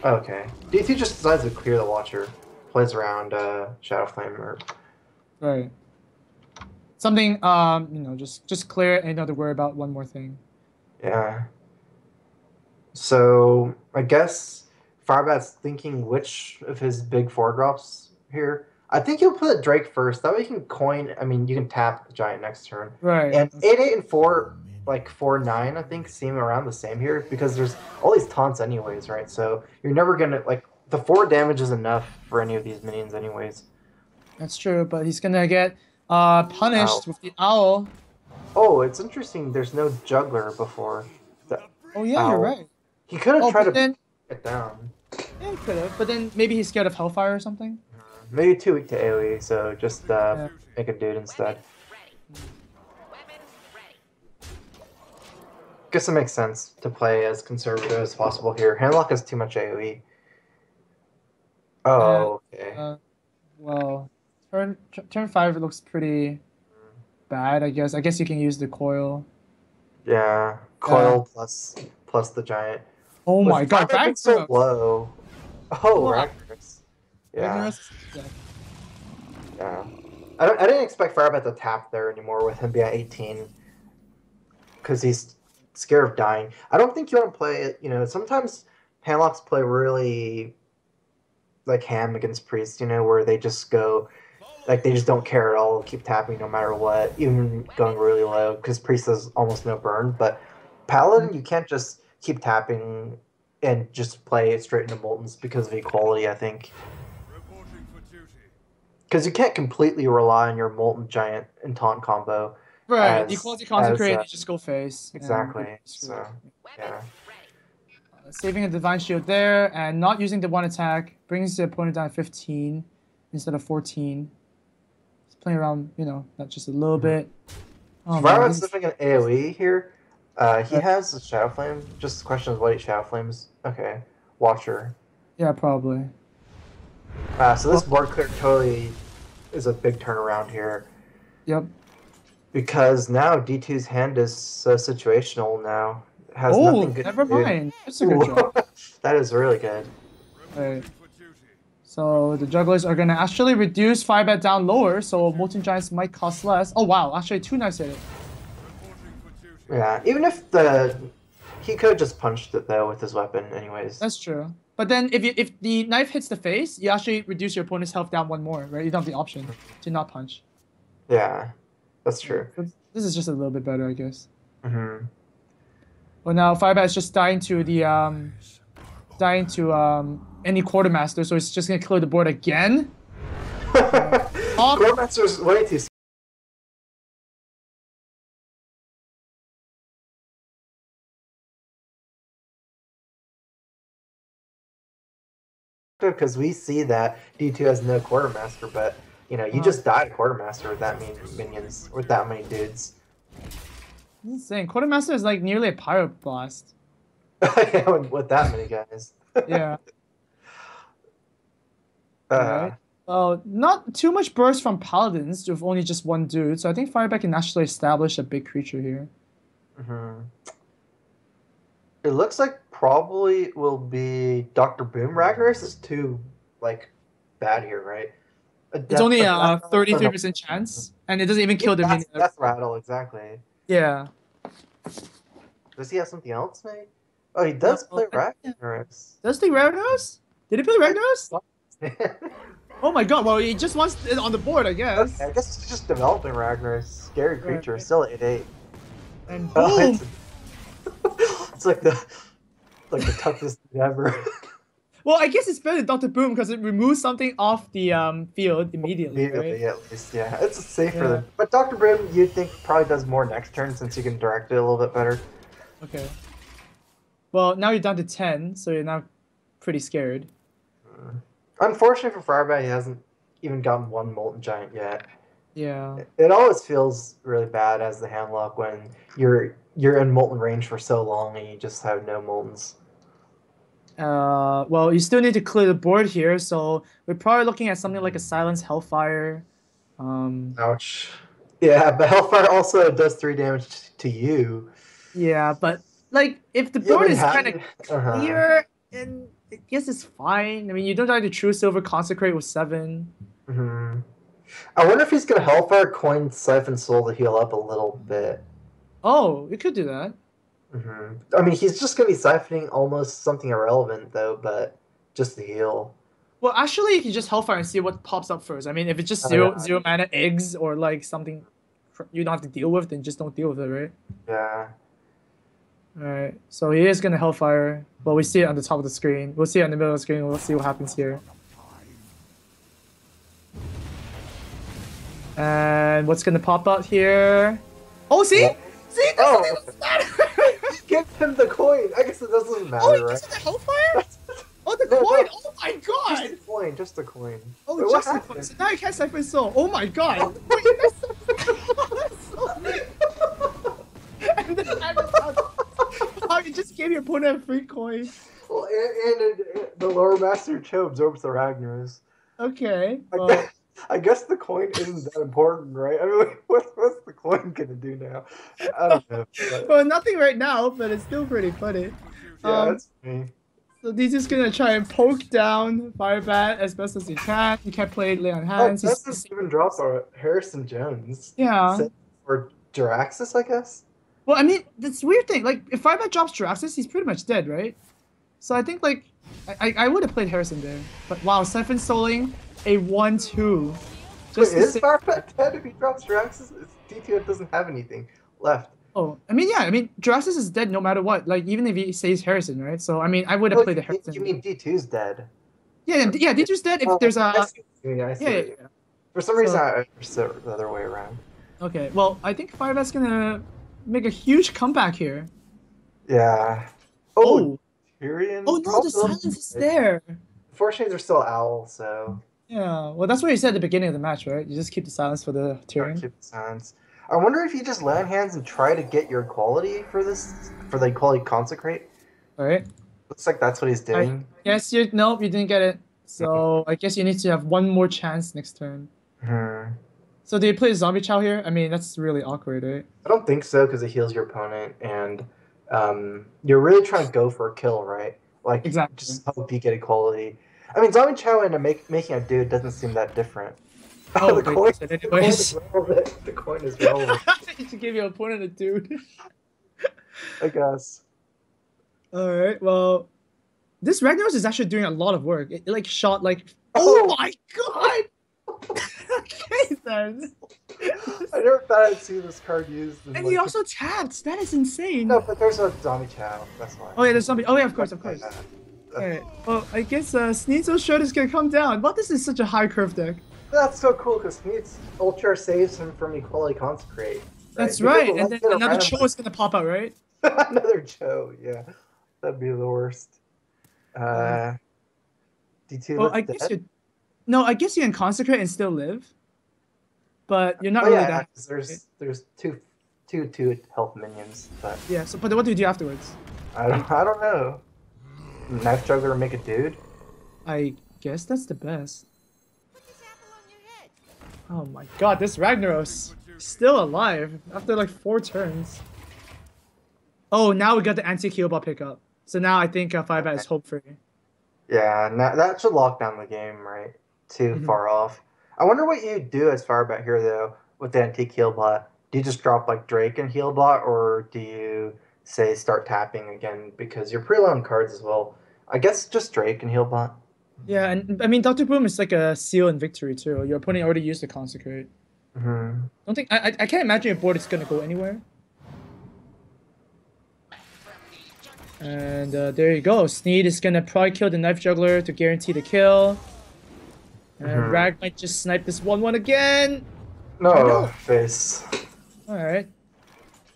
[SPEAKER 1] Okay. DT just decides to clear the Watcher, plays around Shadow Flame.
[SPEAKER 2] Right. Something, just clear it and not to worry about one more thing.
[SPEAKER 1] Yeah. So I guess Firebat's thinking which of his big 4-drops here. I think he'll put Drake first. That way you can coin. I mean, you can tap the Giant next turn.
[SPEAKER 2] Right.
[SPEAKER 1] And 8/8 and 4, like 4/9, I think seem around the same here because there's all these taunts anyways, right? So you're never gonna the 4 damage is enough for any of these minions anyways.
[SPEAKER 2] That's true, but he's gonna get punished with the Owl.
[SPEAKER 1] Oh, it's interesting. There's no Juggler before.
[SPEAKER 2] Oh yeah, you're right.
[SPEAKER 1] He could have tried to
[SPEAKER 2] then,
[SPEAKER 1] get down.
[SPEAKER 2] Yeah, he could have. But then maybe he's scared of Hellfire or something.
[SPEAKER 1] Maybe too weak to AoE, so just make a dude instead. Guess it makes sense to play as conservative as possible here. Handlock has too much AoE. Oh, okay.
[SPEAKER 2] Well, turn 5 looks pretty bad, I guess. I guess you can use the coil.
[SPEAKER 1] Yeah, coil plus the giant.
[SPEAKER 2] Oh my god,
[SPEAKER 1] Ragnarok's so low. Oh, Ragnarok's. Yeah. Yeah. I didn't expect Firebat to tap there anymore with him being at 18. Because he's scared of dying. I don't think you want to play it, sometimes Handlocks play really like ham against Priest, where they just go, like they just don't care at all, keep tapping no matter what, even going really low, because Priest has almost no burn. But Paladin, you can't just keep tapping and just play it straight into Moltens because of equality, I think. Because you can't completely rely on your Molten Giant and Taunt combo.
[SPEAKER 2] Right, equality concentrate, you just go face.
[SPEAKER 1] Exactly, so, yeah.
[SPEAKER 2] Saving a Divine Shield there, and not using the 1 attack brings the opponent down to 15 instead of 14. He's playing around, not just a little bit.
[SPEAKER 1] Oh, Firebat's living an AoE here. He has a Shadow Flame. Just the question is what each Shadow Flames. Okay, Watcher.
[SPEAKER 2] Yeah, probably.
[SPEAKER 1] So this board clear totally is a big turnaround here.
[SPEAKER 2] Yep.
[SPEAKER 1] Because now D2's hand is so situational now. It has nothing good
[SPEAKER 2] never
[SPEAKER 1] to do.
[SPEAKER 2] mind. That's a good job.
[SPEAKER 1] That is really good.
[SPEAKER 2] Right. So the jugglers are going to actually reduce Firebat down lower, so Molten Giants might cost less. Oh wow, actually 2 knives hit it.
[SPEAKER 1] Yeah, even if he could have just punched it though with his weapon anyways.
[SPEAKER 2] That's true. But then if the knife hits the face, you actually reduce your opponent's health down 1 more, right? You don't have the option to not punch.
[SPEAKER 1] Yeah, that's true.
[SPEAKER 2] This is just a little bit better, I guess.
[SPEAKER 1] Mm-hmm.
[SPEAKER 2] Well, now Firebat is just dying to any Quartermaster, so it's just gonna clear the board again.
[SPEAKER 1] Quartermaster's way too. Because we see that D2 has no Quartermaster, but you just died Quartermaster with that many minions, with that many dudes.
[SPEAKER 2] Insane. Quartermaster is like nearly a Pyroblast.
[SPEAKER 1] Yeah, with that many guys.
[SPEAKER 2] Yeah. Right. Well, not too much burst from Paladins with only just 1 dude, so I think Firebat can actually establish a big creature here.
[SPEAKER 1] Mm-hmm. It looks like probably will be Dr. Boom. Ragnaros is too bad here, right?
[SPEAKER 2] It's only a 33% chance, and it doesn't even kill the minion.
[SPEAKER 1] Death Rattle, exactly.
[SPEAKER 2] Yeah.
[SPEAKER 1] Does he have something else, maybe? Oh, he does play Ragnaros.
[SPEAKER 2] Does he Ragnaros? Did he play Ragnaros? Oh my god, well, he just wants it on the board, I guess.
[SPEAKER 1] Okay, I guess it's just developing Ragnar. Scary creature,
[SPEAKER 2] Right.
[SPEAKER 1] still 8/8.
[SPEAKER 2] And
[SPEAKER 1] Oh,
[SPEAKER 2] boom!
[SPEAKER 1] it's like the toughest thing ever.
[SPEAKER 2] Well, I guess it's better than Dr. Boom because it removes something off the field immediately, right?
[SPEAKER 1] Immediately, at least, yeah. It's safer
[SPEAKER 2] Yeah.
[SPEAKER 1] than. But Dr. Brim, you'd think probably does more next turn since you can direct it a little bit better.
[SPEAKER 2] Okay. Well, now you're down to 10, so you're now pretty scared.
[SPEAKER 1] Unfortunately for Firebat, he hasn't even gotten one Molten Giant yet.
[SPEAKER 2] Yeah.
[SPEAKER 1] It always feels really bad as the handlock when you're in Molten range for so long and you just have no Moltens.
[SPEAKER 2] Well, you still need to clear the board here, so we're probably looking at something like a Silence Hellfire.
[SPEAKER 1] Ouch. Yeah, but Hellfire also does 3 damage to you.
[SPEAKER 2] Yeah, but like if the
[SPEAKER 1] Yeah,
[SPEAKER 2] board
[SPEAKER 1] but
[SPEAKER 2] is
[SPEAKER 1] how-
[SPEAKER 2] kind of clear, and I guess it's fine. I mean, you don't have to True Silver Consecrate with 7.
[SPEAKER 1] Mhm. I wonder if he's gonna Hellfire coin Siphon Soul to heal up a little bit.
[SPEAKER 2] Oh, you could do that.
[SPEAKER 1] I mean, he's just gonna be siphoning almost something irrelevant though, but just to heal.
[SPEAKER 2] Well, actually, you can just Hellfire and see what pops up first. I mean, if it's just zero mana eggs or like something you don't have to deal with, then just don't deal with it, right?
[SPEAKER 1] Yeah.
[SPEAKER 2] Alright, so he is gonna Hellfire. Well, we see it on the top of the screen. We'll see it in the middle of the screen. We'll see what happens here. And what's gonna pop out here? Oh, see?
[SPEAKER 1] Yeah.
[SPEAKER 2] See? That's
[SPEAKER 1] Oh.
[SPEAKER 2] what it matter.
[SPEAKER 1] Give him the coin. I guess it doesn't matter,
[SPEAKER 2] Oh, he
[SPEAKER 1] right?
[SPEAKER 2] gives it the Hellfire? Oh, the
[SPEAKER 1] No,
[SPEAKER 2] coin!
[SPEAKER 1] no.
[SPEAKER 2] Oh my
[SPEAKER 1] Just
[SPEAKER 2] god!
[SPEAKER 1] the coin, just the coin.
[SPEAKER 2] Oh,
[SPEAKER 1] Wait, what
[SPEAKER 2] just the
[SPEAKER 1] happened?
[SPEAKER 2] coin. So now you can't Siphon Soul. Oh my god! Wait, that's so and then oh, you just gave your opponent a free coin.
[SPEAKER 1] Well, and the lower master Cho absorbs the Ragnar's.
[SPEAKER 2] Okay. Well,
[SPEAKER 1] I guess the coin isn't that important, right? I mean, what's the coin gonna do now? I don't know. But,
[SPEAKER 2] well, nothing right now, but it's still pretty funny.
[SPEAKER 1] yeah, that's me.
[SPEAKER 2] So he's just gonna try and poke down Firebat as best as he can. He can't play lay on
[SPEAKER 1] Oh,
[SPEAKER 2] hands.
[SPEAKER 1] doesn't even drop Harrison Jones.
[SPEAKER 2] Yeah.
[SPEAKER 1] Or Jiraxis, I guess.
[SPEAKER 2] Well, I mean, that's the weird thing. Like, if Firebat drops Jiraxis, he's pretty much dead, right? So I think, like, I would have played Harrison there. But wow, Siphon Souling a 1-2.
[SPEAKER 1] Wait, is Firebat dead if he drops Jiraxis? DTwo doesn't have anything left.
[SPEAKER 2] Oh, I mean, yeah, I mean, Jiraxis is dead no matter what. Like, even if he says Harrison, right? So, I mean, I would have played the Harrison.
[SPEAKER 1] You mean D2's dead?
[SPEAKER 2] Yeah, D2's dead if there's a...
[SPEAKER 1] I see.
[SPEAKER 2] Yeah.
[SPEAKER 1] For some reason, I understood it the other way around.
[SPEAKER 2] Okay, well, I think Firebat's gonna make a huge comeback here.
[SPEAKER 1] Yeah.
[SPEAKER 2] Oh.
[SPEAKER 1] Tyrion.
[SPEAKER 2] Oh, no, the silence is there.
[SPEAKER 1] Unfortunately, they're still Owl, so...
[SPEAKER 2] Yeah, well, that's what you said at the beginning of the match, right? You just keep the silence for the Tyrion.
[SPEAKER 1] Keep the silence. I wonder if you just land hands and try to get your quality for this, for the equality consecrate.
[SPEAKER 2] All right.
[SPEAKER 1] Looks like that's what he's doing.
[SPEAKER 2] Yes, nope, you didn't get it. So I guess you need to have one more chance next turn. So do you play Zombie Chow here? I mean, that's really awkward, right?
[SPEAKER 1] I don't think so because it heals your opponent, and you're really trying to go for a kill, right? Like,
[SPEAKER 2] exactly.
[SPEAKER 1] Just hope you get equality. I mean, Zombie Chow and making a dude doesn't seem that different.
[SPEAKER 2] Oh,
[SPEAKER 1] the coin is relevant.
[SPEAKER 2] You should give your opponent a dude.
[SPEAKER 1] I guess.
[SPEAKER 2] All right. Well, this Ragnaros is actually doing a lot of work. It like shot like. Oh my god! Okay then.
[SPEAKER 1] I never thought I'd see this card used.
[SPEAKER 2] And he also tapped. That is insane.
[SPEAKER 1] No, but there's a Zombie Chow. That's why.
[SPEAKER 2] Oh yeah, there's zombie. Oh yeah, of course. Alright. Well, I guess Sneasel's shirt is gonna come down. But this is such a high curve deck.
[SPEAKER 1] That's so cool because Ultra saves him from Equality Consecrate. Right?
[SPEAKER 2] That's right. And then another Cho is gonna pop out, right?
[SPEAKER 1] Another Cho, yeah. That'd be the worst. D2.
[SPEAKER 2] Well, I guess you. No, I guess you can consecrate and still live. But you're not really that.
[SPEAKER 1] There's two health minions, but
[SPEAKER 2] yeah. So, but what do you do afterwards?
[SPEAKER 1] I don't know. Knife juggler make a dude.
[SPEAKER 2] I guess that's the best. Oh my god, this Ragnaros still alive after like 4 turns. Oh, now we got the anti-Keelball pickup. So now I think Firebat is hope free.
[SPEAKER 1] Yeah, that should lock down the game, right? Too far off. I wonder what you do as Firebat here though with the antique Healbot. Do you just drop like Drake and Healbot, or do you say start tapping again because you're pretty low on cards as well? I guess just Drake and Healbot.
[SPEAKER 2] Yeah, and I mean Dr. Boom is like a seal in victory too. Your opponent already used the consecrate.
[SPEAKER 1] Hmm.
[SPEAKER 2] Don't think I can't imagine your board is gonna go anywhere. And there you go. Sneed is gonna probably kill the knife juggler to guarantee the kill. And
[SPEAKER 1] Hmm.
[SPEAKER 2] Rag might just snipe this 1-1 again.
[SPEAKER 1] No,
[SPEAKER 2] No.
[SPEAKER 1] face.
[SPEAKER 2] All right.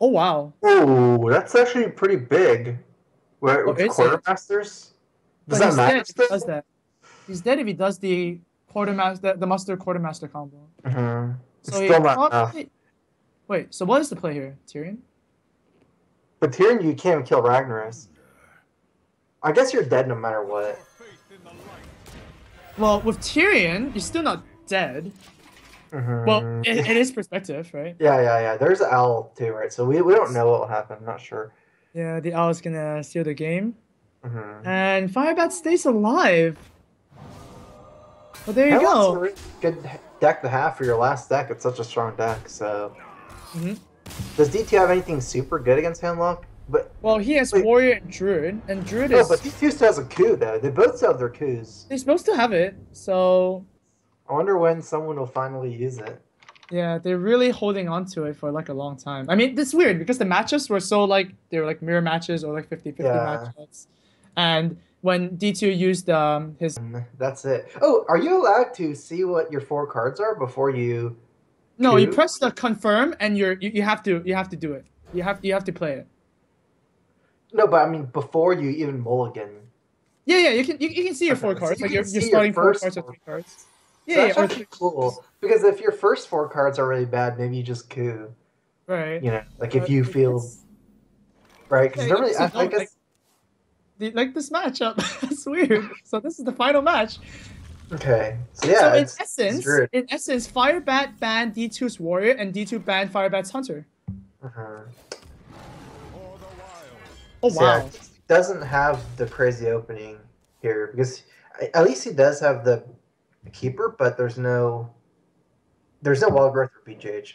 [SPEAKER 2] Oh wow.
[SPEAKER 1] Oh, that's actually pretty big. Where
[SPEAKER 2] Oh,
[SPEAKER 1] with
[SPEAKER 2] is it?
[SPEAKER 1] quartermasters? Does
[SPEAKER 2] But
[SPEAKER 1] that
[SPEAKER 2] he's
[SPEAKER 1] matter
[SPEAKER 2] dead if he
[SPEAKER 1] still?
[SPEAKER 2] does that. He's dead if he does the quartermaster, the mustard quartermaster combo.
[SPEAKER 1] Hmm. It's
[SPEAKER 2] So he
[SPEAKER 1] still not enough.
[SPEAKER 2] probably wait. So what is the play here, Tyrion?
[SPEAKER 1] But Tyrion, you can't kill Ragnaros. I guess you're dead no matter what.
[SPEAKER 2] Well, with Tyrion, you're still not dead. Well,
[SPEAKER 1] Hmm.
[SPEAKER 2] it is perspective, right?
[SPEAKER 1] Yeah. There's an owl too, right? So we don't know what will happen. I'm not sure.
[SPEAKER 2] Yeah, the owl is gonna steal the game,
[SPEAKER 1] Hmm.
[SPEAKER 2] and Firebat stays alive. Well, there you
[SPEAKER 1] Hemlock's a
[SPEAKER 2] go.
[SPEAKER 1] really good deck to have for your last deck. It's such a strong deck. So
[SPEAKER 2] Hmm.
[SPEAKER 1] does DT have anything super good against Hemlock? But
[SPEAKER 2] Well, he has
[SPEAKER 1] wait,
[SPEAKER 2] Warrior and Druid
[SPEAKER 1] no, but
[SPEAKER 2] is
[SPEAKER 1] DT still has a coup though. They both still have their coups.
[SPEAKER 2] they're supposed to have it. So
[SPEAKER 1] I wonder when someone will finally use it.
[SPEAKER 2] yeah, they're really holding on to it for like a long time. I mean, it's weird because the matchups were so like they were like mirror matches or like 50-50
[SPEAKER 1] Yeah,
[SPEAKER 2] matchups. And when D2 used his
[SPEAKER 1] that's it. Oh, are you allowed to see what your 4 cards are before you
[SPEAKER 2] no, you
[SPEAKER 1] coup?
[SPEAKER 2] press the confirm and you have to do it. You have to play it.
[SPEAKER 1] No, but I mean before you even mulligan.
[SPEAKER 2] Yeah, you can see your four
[SPEAKER 1] Okay, so
[SPEAKER 2] cards.
[SPEAKER 1] you
[SPEAKER 2] Like
[SPEAKER 1] can
[SPEAKER 2] you're
[SPEAKER 1] see your
[SPEAKER 2] starting four
[SPEAKER 1] first
[SPEAKER 2] cards or
[SPEAKER 1] four
[SPEAKER 2] three cards.
[SPEAKER 1] cards. So
[SPEAKER 2] Yeah,
[SPEAKER 1] that's
[SPEAKER 2] or
[SPEAKER 1] actually cool because if your first 4 cards are really bad, maybe you just coup.
[SPEAKER 2] right.
[SPEAKER 1] You know, like if you
[SPEAKER 2] I
[SPEAKER 1] feel
[SPEAKER 2] guess
[SPEAKER 1] right,
[SPEAKER 2] yeah,
[SPEAKER 1] because
[SPEAKER 2] I
[SPEAKER 1] normally
[SPEAKER 2] guess you
[SPEAKER 1] I
[SPEAKER 2] don't
[SPEAKER 1] guess
[SPEAKER 2] like this matchup. That's weird. So this is the final match.
[SPEAKER 1] okay. So
[SPEAKER 2] So
[SPEAKER 1] yeah, it's Druid.
[SPEAKER 2] in essence, Firebat banned D2's Warrior and D2 banned Firebat's Hunter.
[SPEAKER 1] Mhm.
[SPEAKER 2] Oh
[SPEAKER 1] So yeah,
[SPEAKER 2] wow.
[SPEAKER 1] he doesn't have the crazy opening here because at least he does have the keeper, but there's no wild growth for BJH.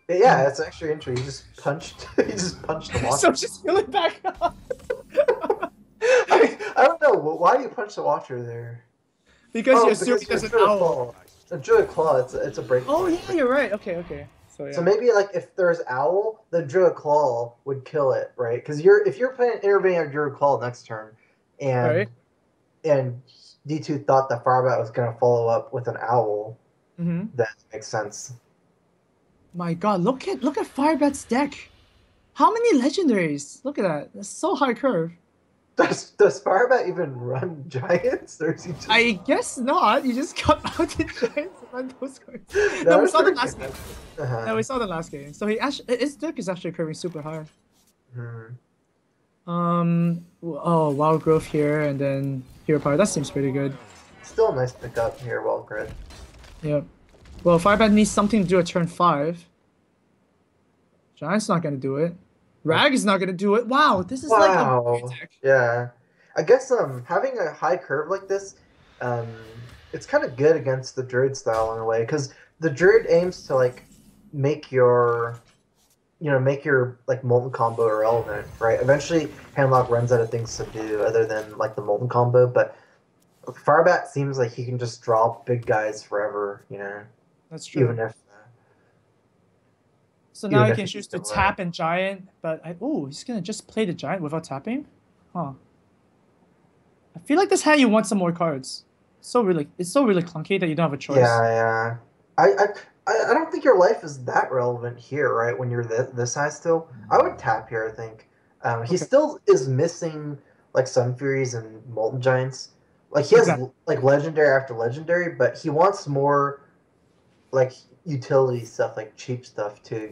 [SPEAKER 1] But yeah, it's actually interesting. He just punched he just punched the
[SPEAKER 2] So
[SPEAKER 1] watcher.
[SPEAKER 2] just heal it back up.
[SPEAKER 1] I don't know why do you punch the watcher there.
[SPEAKER 2] Because you
[SPEAKER 1] Oh,
[SPEAKER 2] assume
[SPEAKER 1] because you're
[SPEAKER 2] there's an
[SPEAKER 1] Druid
[SPEAKER 2] owl.
[SPEAKER 1] Claw. A Druid Claw. It's a break
[SPEAKER 2] Oh
[SPEAKER 1] point.
[SPEAKER 2] yeah, you're right. Okay. So
[SPEAKER 1] So
[SPEAKER 2] yeah.
[SPEAKER 1] maybe like if there's owl, the Druid Claw would kill it, right? Because if you're playing intervening on Druid Claw next turn,
[SPEAKER 2] All right.
[SPEAKER 1] and D2 thought that Firebat was going to follow up with an owl,
[SPEAKER 2] Mm-hmm.
[SPEAKER 1] that makes sense.
[SPEAKER 2] My God, look at Firebat's deck. How many legendaries? Look at that. That's so high curve.
[SPEAKER 1] Does Firebat even run giants, or is he just?
[SPEAKER 2] I guess not. You just cut Mountain Giants and run those cards. No,
[SPEAKER 1] No,
[SPEAKER 2] we
[SPEAKER 1] that's
[SPEAKER 2] saw the
[SPEAKER 1] pretty
[SPEAKER 2] last
[SPEAKER 1] good.
[SPEAKER 2] game.
[SPEAKER 1] Uh-huh.
[SPEAKER 2] No, we saw the last game. So his deck is actually curving super high.
[SPEAKER 1] Hmm.
[SPEAKER 2] Oh, Wild Growth here and then Hero Power. That seems pretty good.
[SPEAKER 1] Still a nice pickup here, well grid.
[SPEAKER 2] Yep. Well, Firebat needs something to do at turn 5. Giant's not gonna do it. Rag is not gonna do it. Wow, this is like a weird
[SPEAKER 1] Wow.
[SPEAKER 2] deck.
[SPEAKER 1] Yeah. I guess having a high curve like this, um it's kind of good against the Druid style in a way because the Druid aims to like make your make your like molten combo irrelevant, right? Eventually Handlock runs out of things to do other than like the molten combo, but Firebat seems like he can just draw big guys forever,
[SPEAKER 2] That's
[SPEAKER 1] even
[SPEAKER 2] true.
[SPEAKER 1] if
[SPEAKER 2] So now
[SPEAKER 1] even
[SPEAKER 2] you
[SPEAKER 1] if
[SPEAKER 2] can
[SPEAKER 1] he's
[SPEAKER 2] choose to
[SPEAKER 1] still right.
[SPEAKER 2] tap and Giant, but he's gonna just play the Giant without tapping? Huh. I feel like this hand you want some more cards. It's so really clunky that you don't have a choice.
[SPEAKER 1] Yeah. I I don't think your life is that relevant here, right? When you're this high still, I would tap here. I think he
[SPEAKER 2] Okay,
[SPEAKER 1] still is missing like Sun Furies and Molten Giants. Like he has
[SPEAKER 2] exactly.
[SPEAKER 1] like legendary after legendary, but he wants more like utility stuff, like cheap stuff too.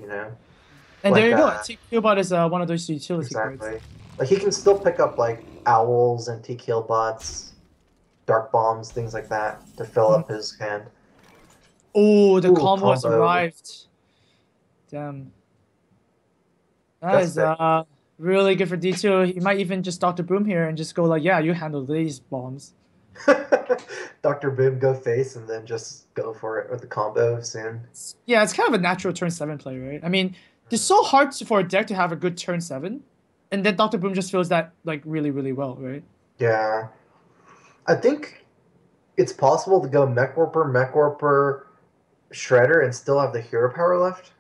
[SPEAKER 2] And there
[SPEAKER 1] Like
[SPEAKER 2] you go. T-Killbot is one of those utility cards.
[SPEAKER 1] exactly. Like he can still pick up like owls and TKL bots, dark bombs, things like that to fill
[SPEAKER 2] Mhm.
[SPEAKER 1] up his hand.
[SPEAKER 2] Oh, the
[SPEAKER 1] Ooh,
[SPEAKER 2] combo has
[SPEAKER 1] combo.
[SPEAKER 2] arrived. Damn. That
[SPEAKER 1] That's
[SPEAKER 2] is
[SPEAKER 1] big.
[SPEAKER 2] really good for D2. He might even just Dr. Boom here and just go like, yeah, you handle these bombs.
[SPEAKER 1] Dr. Boom go face and then just go for it with the combo soon.
[SPEAKER 2] Yeah, it's kind of a natural turn 7 play, right? I mean, it's so hard for a deck to have a good turn 7, and then Dr. Boom just feels that like really, really well, right?
[SPEAKER 1] Yeah. I think it's possible to go Mech Warper, Shredder, and still have the hero power left.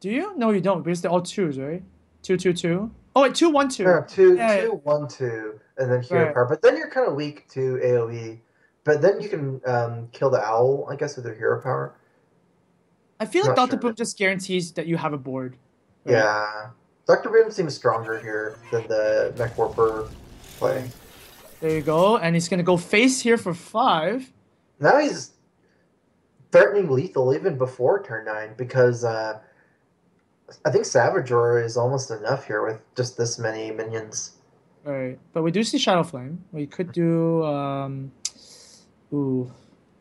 [SPEAKER 2] Do you? No, you don't, because they're all twos, right? 2/2/2. Oh wait, 2/1/2.
[SPEAKER 1] No, two,
[SPEAKER 2] Yeah,
[SPEAKER 1] two, 1/2, and then hero
[SPEAKER 2] right.
[SPEAKER 1] power. But then you're kind of weak to AOE. But then you can kill the owl, I guess, with your hero power.
[SPEAKER 2] I feel
[SPEAKER 1] I'm
[SPEAKER 2] like
[SPEAKER 1] not
[SPEAKER 2] Dr.
[SPEAKER 1] sure.
[SPEAKER 2] Boom just guarantees that you have a board. Right?
[SPEAKER 1] Yeah. Dr. Boom seems stronger here than the Mech Warper play.
[SPEAKER 2] There you go, and he's gonna go face here for 5.
[SPEAKER 1] Now he's threatening lethal even before turn 9 because I think Savage Roar is almost enough here with just this many minions.
[SPEAKER 2] Right, but we do see Shadow Flame. We could do ooh,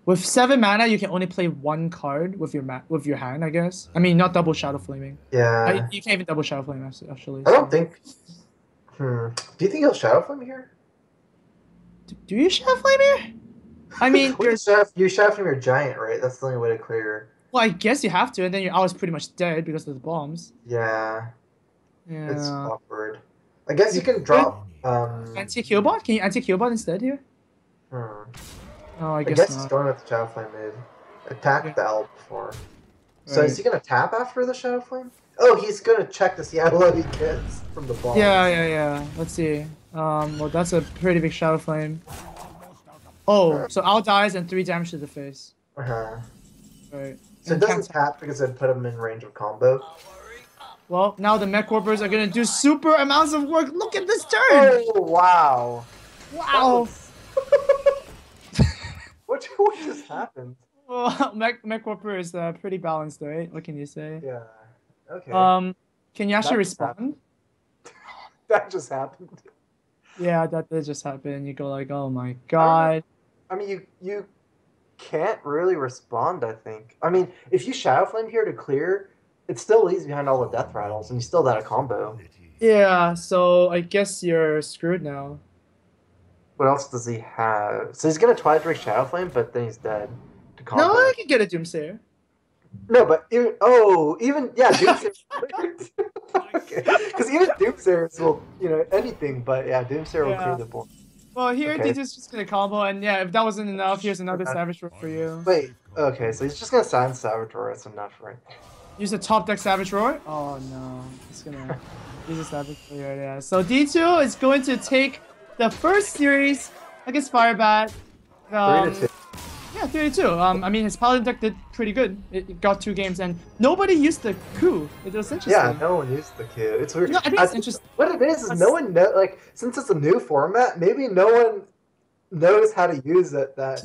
[SPEAKER 2] with 7 mana you can only play 1 card with your hand, I guess. I mean, not double Shadow Flaming.
[SPEAKER 1] Yeah.
[SPEAKER 2] You can't even double Shadow Flame actually.
[SPEAKER 1] I don't think. Do you think he'll Shadow Flame here?
[SPEAKER 2] Do you Shadow Flame here? I mean,
[SPEAKER 1] you Shadow Flame your giant, right? That's the only way to clear.
[SPEAKER 2] Well, I guess you have to, and then your owl is pretty much dead because of the bombs.
[SPEAKER 1] Yeah.
[SPEAKER 2] Yeah.
[SPEAKER 1] It's awkward. I guess you can drop.
[SPEAKER 2] Anti-Killbot? Can you anti-Killbot instead here?
[SPEAKER 1] Oh,
[SPEAKER 2] I
[SPEAKER 1] guess
[SPEAKER 2] not.
[SPEAKER 1] he's going with the Shadow Flame mid. Attack the owl before. So
[SPEAKER 2] Right.
[SPEAKER 1] is he gonna tap after the Shadow Flame? Oh, he's gonna check to see how low he gets from the ball.
[SPEAKER 2] Yeah. Let's see. Well, that's a pretty big Shadow Flame. Oh, so owl dies and 3 damage to the face.
[SPEAKER 1] Uh-huh.
[SPEAKER 2] Right.
[SPEAKER 1] So it doesn't tap because it put him in range of combo.
[SPEAKER 2] Well, now the Mech Warpers are gonna do super amounts of work. Look at this turn!
[SPEAKER 1] Oh, wow.
[SPEAKER 2] Wow!
[SPEAKER 1] What just happened?
[SPEAKER 2] Well, Mech Warper is pretty balanced, right? What can you say?
[SPEAKER 1] Yeah. Okay.
[SPEAKER 2] Can you actually respond?
[SPEAKER 1] That just happened.
[SPEAKER 2] Yeah, that did just happen. You go like, oh my god.
[SPEAKER 1] I mean, you can't really respond, I think. I mean, if you Shadow Flame here to clear, it still leaves behind all the death rattles, and you still got a combo.
[SPEAKER 2] Yeah, so I guess you're screwed now.
[SPEAKER 1] What else does he have? So he's gonna Twilight Drake Shadow Flame, but then he's dead to combo.
[SPEAKER 2] No, I can get a Doomsayer.
[SPEAKER 1] No, but even Doomsayer. Okay, because even Doomsayers will, anything, but yeah, Doomsayer will clear the board.
[SPEAKER 2] Well, here DTwo's just gonna combo, and yeah, if that wasn't enough, here's another Savage Roar for you.
[SPEAKER 1] Wait, okay, so he's just gonna silence Savage Roar. That's enough, right?
[SPEAKER 2] Use a top deck Savage Roar. Oh no, he's gonna use a Savage Roar. Yeah. So D2 is going to take the first series against Firebat.
[SPEAKER 1] 3-2.
[SPEAKER 2] Yeah, 3-2. I mean, his Paladin deck did pretty good. It got 2 games, and nobody used the coup. It was interesting.
[SPEAKER 1] Yeah, no one used the coup. It's weird.
[SPEAKER 2] No, I think it's interesting.
[SPEAKER 1] What it is no one knows. Like, since it's a new format, maybe no one knows how to use it. That